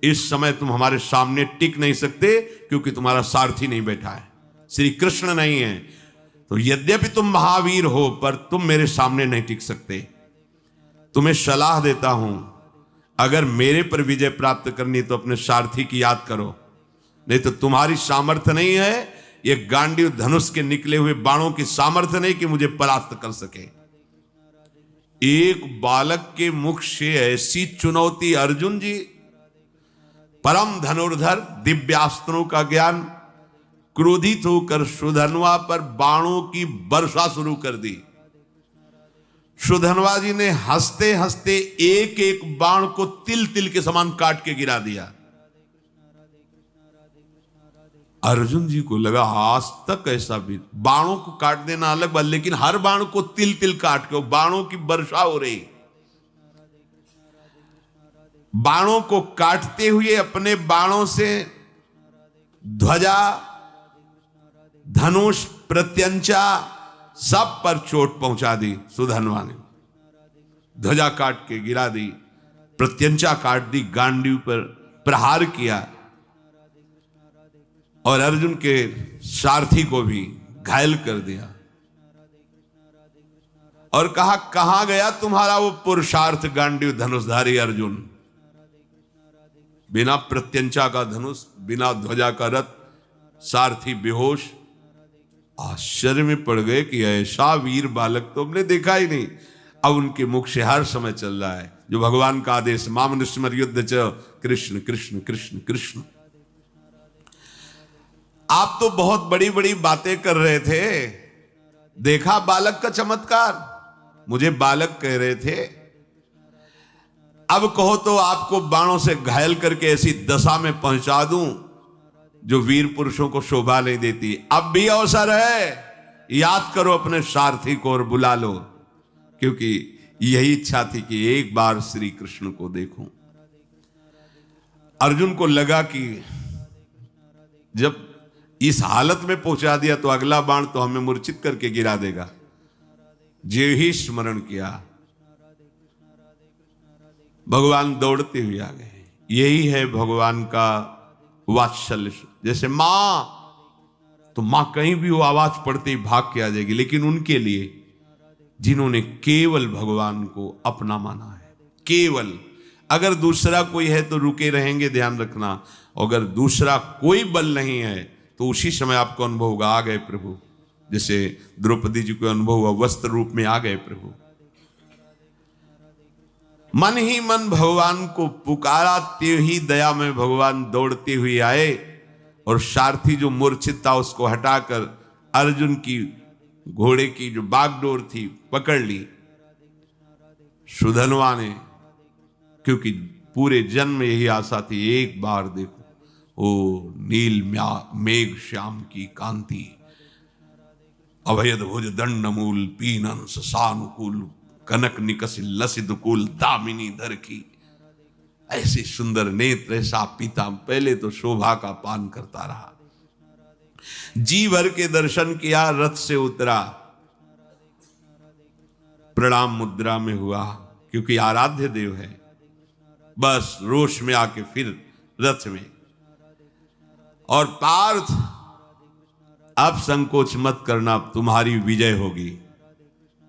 इस समय तुम हमारे सामने टिक नहीं सकते, क्योंकि तुम्हारा सारथी नहीं बैठा है, श्री कृष्ण नहीं है। तो यद्यपि तुम महावीर हो, पर तुम मेरे सामने नहीं टिक सकते। तुम्हें सलाह देता हूं, अगर मेरे पर विजय प्राप्त करनी तो अपने सारथी की याद करो, नहीं तो तुम्हारी सामर्थ्य नहीं है, ये गांडीव धनुष के निकले हुए बाणों की सामर्थ्य नहीं कि मुझे परास्त कर सके। एक बालक के मुख से ऐसी चुनौती, अर्जुन जी परम धनुर्धर, दिव्यास्त्रों का ज्ञान, क्रोधित होकर सुधनवा पर बाणों की वर्षा शुरू कर दी। सुधनवा जी ने हंसते हंसते एक एक बाण को तिल तिल के समान काट के गिरा दिया। अर्जुन जी को लगा, आज तक ऐसा भी, बाणों को काट देना अलग बात, लेकिन हर बाण को तिल तिल काट के, बाणों की वर्षा हो रही। बाणों को काटते हुए अपने बाणों से ध्वजा, धनुष, प्रत्यंचा सब पर चोट पहुंचा दी। सुधनवा ने ध्वजा काट के गिरा दी, प्रत्यंचा काट दी, गांडीव पर प्रहार किया। और अर्जुन के सारथी को भी घायल कर दिया और कहा, कहां गया तुम्हारा वो पुरुषार्थ गांडीव धनुषधारी अर्जुन? बिना प्रत्यंचा का धनुष, बिना ध्वजा का रथ, सारथी बेहोश। आश्चर्य में पड़ गए कि ऐसा वीर बालक तो हमने देखा ही नहीं। अब उनके मुख से हर समय चल रहा है जो भगवान का आदेश, मामनुष्मर युद्ध च कृष्ण कृष्ण कृष्ण कृष्ण। आप तो बहुत बड़ी बड़ी बातें कर रहे थे, देखा बालक का चमत्कार? मुझे बालक कह रहे थे, अब कहो तो आपको बाणों से घायल करके ऐसी दशा में पहुंचा दूं जो वीर पुरुषों को शोभा नहीं देती। अब भी अवसर है, याद करो अपने सारथी को और बुला लो, क्योंकि यही इच्छा थी कि एक बार श्री कृष्ण को देखूं। अर्जुन को लगा कि जब इस हालत में पहुंचा दिया तो अगला बाण तो हमें मूर्छित करके गिरा देगा। जे ही स्मरण किया, भगवान दौड़ते हुए आ गए। यही है भगवान का वात्सल्य। जैसे मां, तो मां कहीं भी वो आवाज पड़ते ही भाग के आ जाएगी, लेकिन उनके लिए जिन्होंने केवल भगवान को अपना माना है, केवल, अगर दूसरा कोई है तो रुके रहेंगे, ध्यान रखना। अगर दूसरा कोई बल नहीं है तो उसी समय आपको अनुभव होगा, आ गए प्रभु। जैसे द्रौपदी जी को अनुभव हुआ, वस्त्र रूप में आ गए प्रभु। मन ही मन भगवान को पुकारा, ते ही दया में भगवान दौड़ते हुए आए और सारथी जो मूर्छित था उसको हटाकर अर्जुन की घोड़े की जो बागडोर थी पकड़ ली सुधनवा ने, क्योंकि पूरे जन्म में यही आशा थी, एक बार देखो ओ नील मेघ श्याम की कांति, अभयद भुज दंड मूल पीनंस सानुकूल, कनक निकसिल लसित कुल दामिनी धर की। ऐसे सुंदर नेत्र, ऐसा पीता। पहले तो शोभा का पान करता रहा, जी भर के दर्शन किया, रथ से उतरा, प्रणाम मुद्रा में हुआ, क्योंकि आराध्य देव है। बस रोष में आके फिर रथ में। और पार्थ, अब संकोच मत करना, अब तुम्हारी विजय होगी।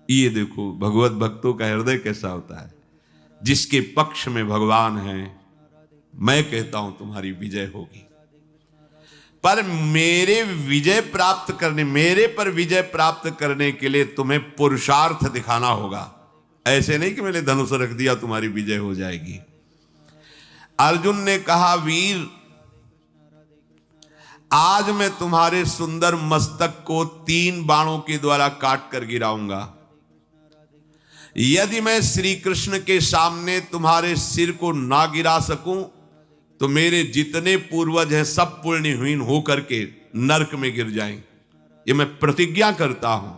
ये देखो भगवत भक्तों का हृदय कैसा होता है। जिसके पक्ष में भगवान है, मैं कहता हूं तुम्हारी विजय होगी। पर मेरे पर विजय प्राप्त करने के लिए तुम्हें पुरुषार्थ दिखाना होगा। ऐसे नहीं कि मैंने धनुष रख दिया तुम्हारी विजय हो जाएगी। अर्जुन ने कहा, वीर आज मैं तुम्हारे सुंदर मस्तक को 3 बाणों के द्वारा काट कर गिराऊंगा। यदि मैं श्री कृष्ण के सामने तुम्हारे सिर को ना गिरा सकूं तो मेरे जितने पूर्वज हैं सब पुण्यहीन होकर के नरक में गिर जाएं। ये मैं प्रतिज्ञा करता हूं।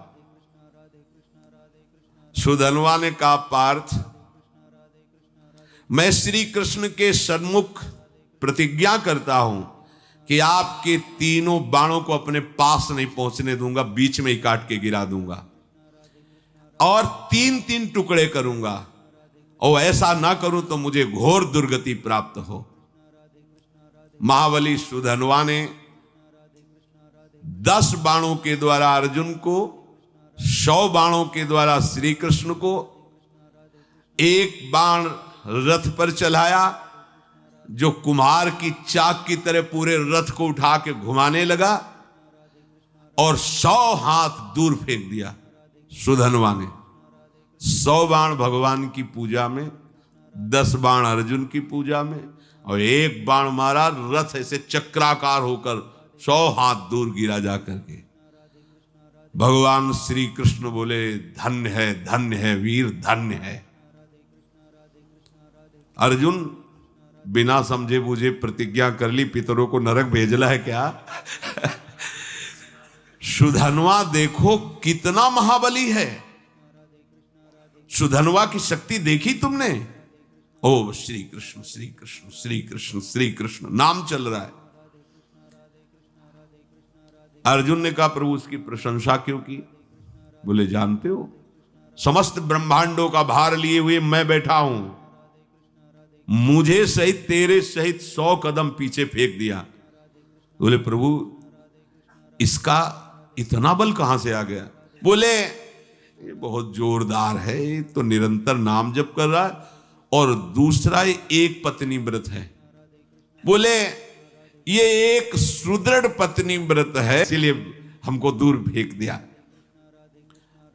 सुधनवा ने कहा, पार्थ मैं श्री कृष्ण के सन्मुख प्रतिज्ञा करता हूं कि आपके तीनों बाणों को अपने पास नहीं पहुंचने दूंगा, बीच में ही काट के गिरा दूंगा और 3-3 टुकड़े करूंगा। और ऐसा ना करूं तो मुझे घोर दुर्गति प्राप्त हो। महाबली सुधनवा ने 10 बाणों के द्वारा अर्जुन को, 100 बाणों के द्वारा श्री कृष्ण को, 1 बाण रथ पर चलाया जो कुम्हार की चाक की तरह पूरे रथ को उठा के घुमाने लगा और 100 हाथ दूर फेंक दिया सुधनवा ने। 100 बाण भगवान की पूजा में, 10 बाण अर्जुन की पूजा में, और 1 बाण मारा, रथ ऐसे चक्राकार होकर 100 हाथ दूर गिरा जा करके। भगवान श्री कृष्ण बोले, धन्य है वीर, धन्य है। अर्जुन बिना समझे बूझे प्रतिज्ञा कर ली, पितरों को नरक भेजना है क्या? सुधनवा देखो कितना महाबली है। सुधनवा की शक्ति देखी तुमने? ओ श्री कृष्ण श्री कृष्ण श्री कृष्ण श्री कृष्ण नाम चल रहा है। अर्जुन ने कहा, प्रभु उसकी प्रशंसा क्यों की? बोले, जानते हो समस्त ब्रह्मांडों का भार लिए हुए मैं बैठा हूं, मुझे सहित तेरे सहित 100 कदम पीछे फेंक दिया बोले प्रभु इसका इतना बल कहां से आ गया? बोले ये बहुत जोरदार है, ये तो निरंतर नाम जप कर रहा है और दूसरा ये एक पत्नी व्रत है। बोले ये एक सुदृढ़ पत्नी व्रत है, इसलिए हमको दूर फेंक दिया।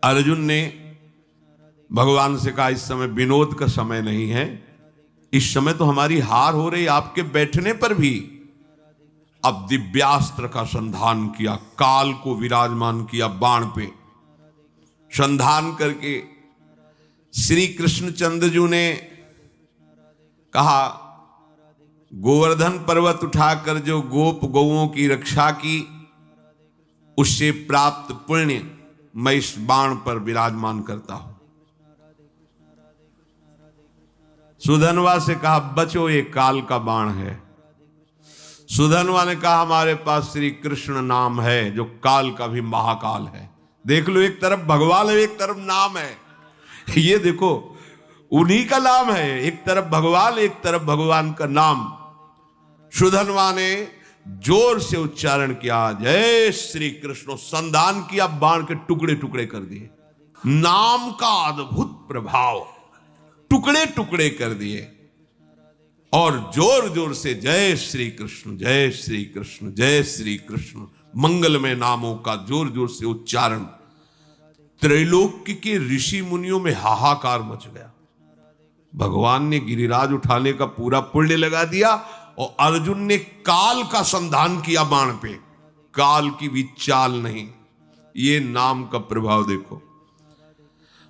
अर्जुन ने भगवान से कहा इस समय विनोद का समय नहीं है, इस समय तो हमारी हार हो रही आपके बैठने पर भी। अब दिव्यास्त्र का संधान किया, काल को विराजमान किया बाण पे, संधान करके श्री कृष्णचंद्र जी ने कहा गोवर्धन पर्वत उठाकर जो गोप गौओं की रक्षा की उससे प्राप्त पुण्य मैं इस बाण पर विराजमान करता हूं। सुधनवा से कहा बचो ये काल का बाण है। सुधनवा ने कहा हमारे पास श्री कृष्ण नाम है जो काल का भी महाकाल है। देख लो, एक तरफ भगवान है, एक तरफ नाम है। ये देखो उन्हीं का नाम है, एक तरफ भगवान, एक तरफ भगवान का नाम। सुधनवा ने जोर से उच्चारण किया जय श्री कृष्ण, संधान किया, बाण के टुकड़े टुकड़े कर दिए। नाम का अद्भुत प्रभाव, टुकड़े टुकड़े कर दिए और जोर जोर से जय श्री कृष्ण, जय श्री कृष्ण, जय श्री कृष्ण, मंगलमय नामों का जोर जोर से उच्चारण। त्रैलोक्य के ऋषि मुनियों में हाहाकार मच गया। भगवान ने गिरिराज उठाने का पूरा पुण्य लगा दिया और अर्जुन ने काल का संधान किया बाण पे, काल की भी चाल नहीं। ये नाम का प्रभाव देखो।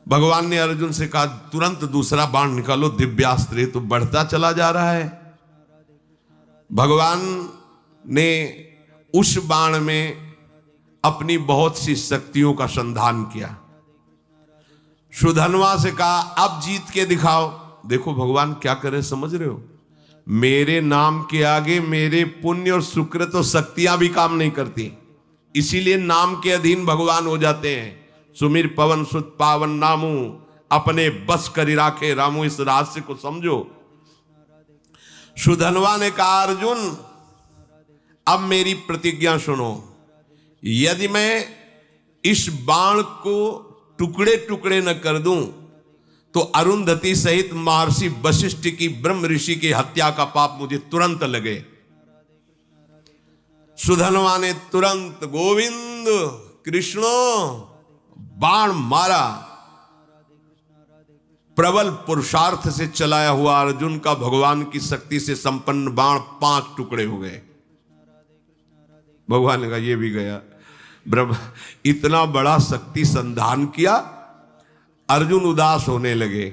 भगवान ने अर्जुन से कहा तुरंत दूसरा बाण निकालो, दिव्यास्त्र तो बढ़ता चला जा रहा है। भगवान ने उस बाण में अपनी बहुत सी शक्तियों का संधान किया। सुधनवा से कहा अब जीत के दिखाओ। देखो भगवान क्या करे, समझ रहे हो? मेरे नाम के आगे मेरे पुण्य और सुकृत और शक्तियां भी काम नहीं करती, इसीलिए नाम के अधीन भगवान हो जाते हैं। सुमिर पवन सुत पावन नामू, अपने बस करी राखे रामू। इस रहस्य को समझो। सुधनवा ने कहा अर्जुन अब मेरी प्रतिज्ञा सुनो, यदि मैं इस बाण को टुकड़े टुकड़े न कर दूं तो अरुंधति सहित महर्षि वशिष्ठ की ब्रह्म ऋषि की हत्या का पाप मुझे तुरंत लगे। सुधनवा ने तुरंत गोविंद कृष्ण बाण मारा। प्रबल पुरुषार्थ से चलाया हुआ अर्जुन का भगवान की शक्ति से संपन्न बाण 5 टुकड़े हो गए। भगवान ने कहा ये भी गया। ब्रह्म इतना बड़ा शक्ति संधान किया, अर्जुन उदास होने लगे।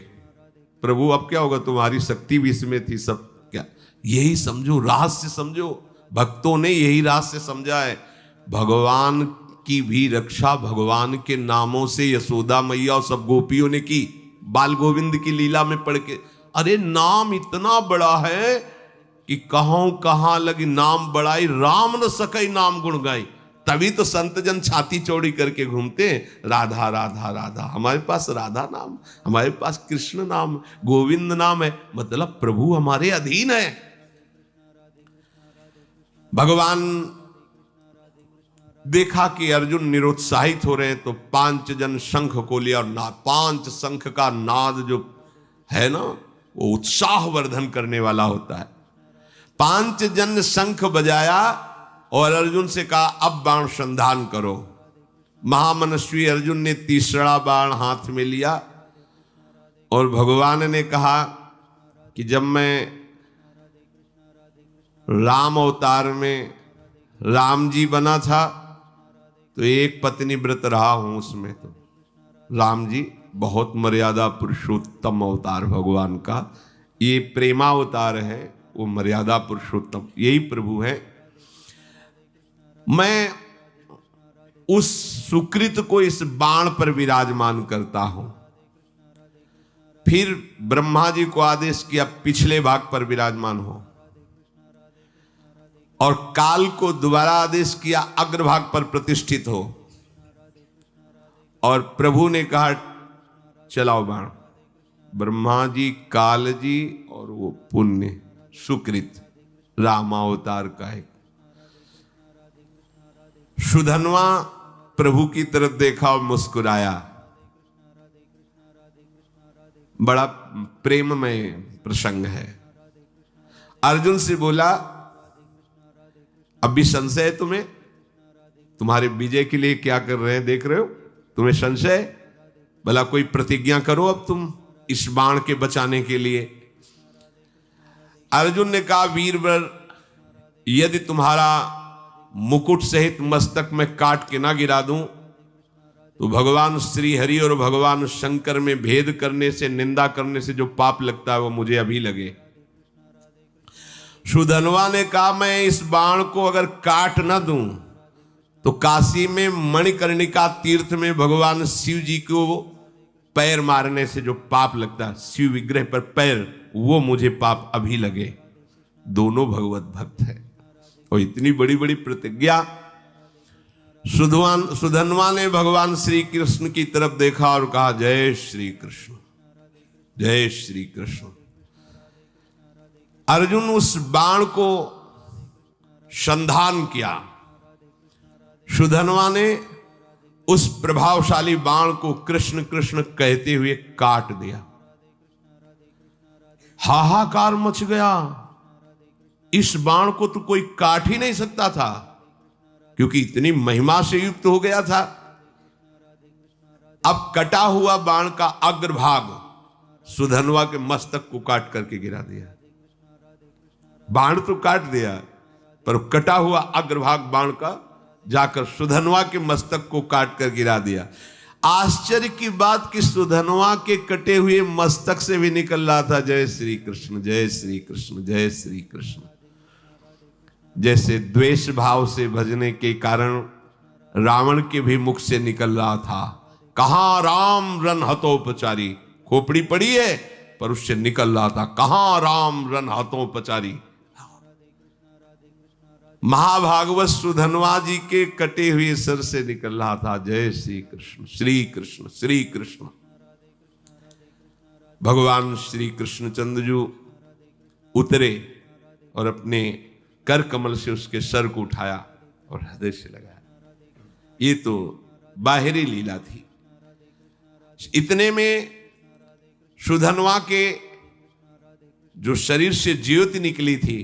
प्रभु अब क्या होगा, तुम्हारी शक्ति भी इसमें थी सब क्या? यही समझो, रहस्य समझो। भक्तों ने यही रहस्य समझा है। भगवान की भी रक्षा भगवान के नामों से यशोदा मैया और सब गोपियों ने की। बाल गोविंद की लीला में पढ़ के, अरे नाम इतना बड़ा है कि कहां लगी नाम बड़ाई, राम न सकई नाम गुण गाई। तभी तो संत जन छाती चौड़ी करके घूमते हैं, राधा राधा राधा। हमारे पास राधा नाम, हमारे पास कृष्ण नाम, गोविंद नाम है, मतलब प्रभु हमारे अधीन है। भगवान देखा कि अर्जुन निरुत्साहित हो रहे हैं तो 5 जन शंख को लिया और 5 शंख का नाद जो है ना वो उत्साह वर्धन करने वाला होता है। 5 जन शंख बजाया और अर्जुन से कहा अब बाण संधान करो। महामनस्वी अर्जुन ने तीसरा बाण हाथ में लिया और भगवान ने कहा कि जब मैं राम अवतार में राम जी बना था तो एक पत्नी व्रत रहा हूं, उसमें तो राम जी बहुत मर्यादा पुरुषोत्तम अवतार भगवान का। ये प्रेमावतार है, वो मर्यादा पुरुषोत्तम, यही प्रभु है। मैं उस सुकृत को इस बाण पर विराजमान करता हूं। फिर ब्रह्मा जी को आदेश किया पिछले भाग पर विराजमान हो, और काल को दोबारा आदेश किया अग्रभाग पर प्रतिष्ठित हो। और प्रभु ने कहा चलाओ बाण। ब्रह्मा जी, काल जी और वो पुण्य सुकृत रामावतार का है। सुधन्वा प्रभु की तरफ देखा और मुस्कुराया। बड़ा प्रेममय प्रसंग है। अर्जुन से बोला, अब भी संशय है तुम्हें? तुम्हारे विजय के लिए क्या कर रहे हैं देख रहे हो? तुम्हें संशय? भला कोई प्रतिज्ञा करो अब तुम इस बाण के बचाने के लिए। अर्जुन ने कहा, वीरवर, यदि तुम्हारा मुकुट सहित मस्तक में काट के ना गिरा दूं तो भगवान श्री हरि और भगवान शंकर में भेद करने से, निंदा करने से जो पाप लगता है वो मुझे अभी लगे। सुधन्वा ने कहा, मैं इस बाण को अगर काट ना दूं तो काशी में मणिकर्णिका तीर्थ में भगवान शिव जी को पैर मारने से जो पाप लगता है, शिव विग्रह पर पैर, वो मुझे पाप अभी लगे। दोनों भगवत भक्त हैं और इतनी बड़ी बड़ी प्रतिज्ञा। सुधन्वा ने भगवान श्री कृष्ण की तरफ देखा और कहा, जय श्री कृष्ण, जय श्री कृष्ण। अर्जुन उस बाण को संधान किया। सुधन्वा ने उस प्रभावशाली बाण को कृष्ण कृष्ण कहते हुए काट दिया। हाहाकार मच गया। इस बाण को तो कोई काट ही नहीं सकता था, क्योंकि इतनी महिमा से युक्त हो गया था। अब कटा हुआ बाण का अग्रभाग सुधन्वा के मस्तक को काट करके गिरा दिया। बाण तो काट दिया, पर कटा हुआ अग्रभाग बाण का जाकर सुधन्वा के मस्तक को काट कर गिरा दिया। आश्चर्य की बात कि सुधन्वा के कटे हुए मस्तक से भी निकल रहा था, जय श्री कृष्ण, जय श्री कृष्ण, जय श्री कृष्ण। जैसे द्वेष भाव से भजने के कारण रावण के भी मुख से निकल रहा था, कहां राम रन हतोपचारी, खोपड़ी पड़ी है पर उससे निकल रहा था, कहां राम रन हतोपचारी। महाभागवत सुधन्वा जी के कटे हुए सर से निकल रहा था, जय श्री कृष्ण, श्री कृष्ण, श्री कृष्ण। भगवान श्री कृष्णचंद्र जी उतरे और अपने कर कमल से उसके सर को उठाया और हृदय से लगाया। ये तो बाहरी लीला थी। इतने में सुधन्वा के जो शरीर से ज्योति निकली थी,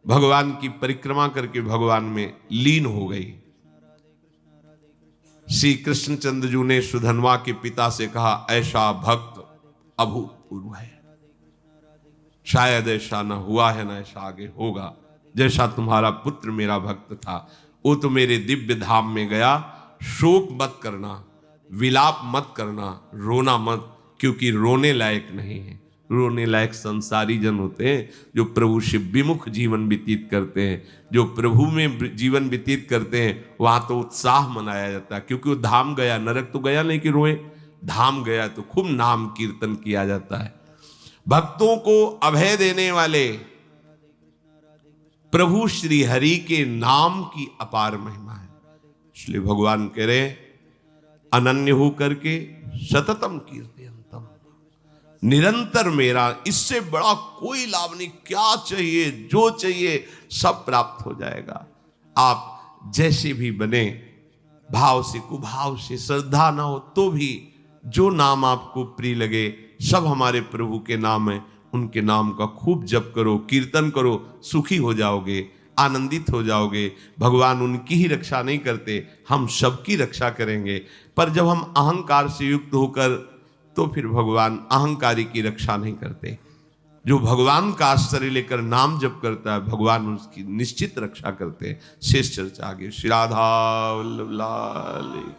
भगवान की परिक्रमा करके भगवान में लीन हो गई। श्री कृष्णचंद्र जी ने सुधन्वा के पिता से कहा, ऐसा भक्त अभूतपूर्व है, शायद ऐसा न हुआ है, न ऐसा आगे होगा। जैसा तुम्हारा पुत्र मेरा भक्त था, वो तो मेरे दिव्य धाम में गया। शोक मत करना, विलाप मत करना, रोना मत, क्योंकि रोने लायक नहीं है। रोने लायक संसारी जन होते हैं जो प्रभु से विमुख जीवन व्यतीत करते हैं। जो प्रभु में जीवन व्यतीत करते हैं वहां तो उत्साह मनाया जाता है, क्योंकि वो धाम गया, नरक तो गया नहीं कि रोए, धाम गया तो खूब नाम कीर्तन किया जाता है। भक्तों को अभय देने वाले प्रभु श्री हरि के नाम की अपार महिमा है। इसलिए भगवान कह रहे, अनन्य हो करके सततम कीर्तयन्तम, निरंतर मेरा, इससे बड़ा कोई लाभ नहीं। क्या चाहिए, जो चाहिए सब प्राप्त हो जाएगा। आप जैसे भी बने, भाव से, कुभाव से, श्रद्धा ना हो तो भी जो नाम आपको प्रिय लगे, सब हमारे प्रभु के नाम है। उनके नाम का खूब जप करो, कीर्तन करो, सुखी हो जाओगे, आनंदित हो जाओगे। भगवान उनकी ही रक्षा नहीं करते, हम सबकी रक्षा करेंगे। पर जब हम अहंकार से युक्त होकर, तो फिर भगवान अहंकारी की रक्षा नहीं करते। जो भगवान का आश्रय लेकर नाम जप करता है, भगवान उसकी निश्चित रक्षा करते हैं। शेष चर्चा आगे। श्री राधा वल्लभ लाल।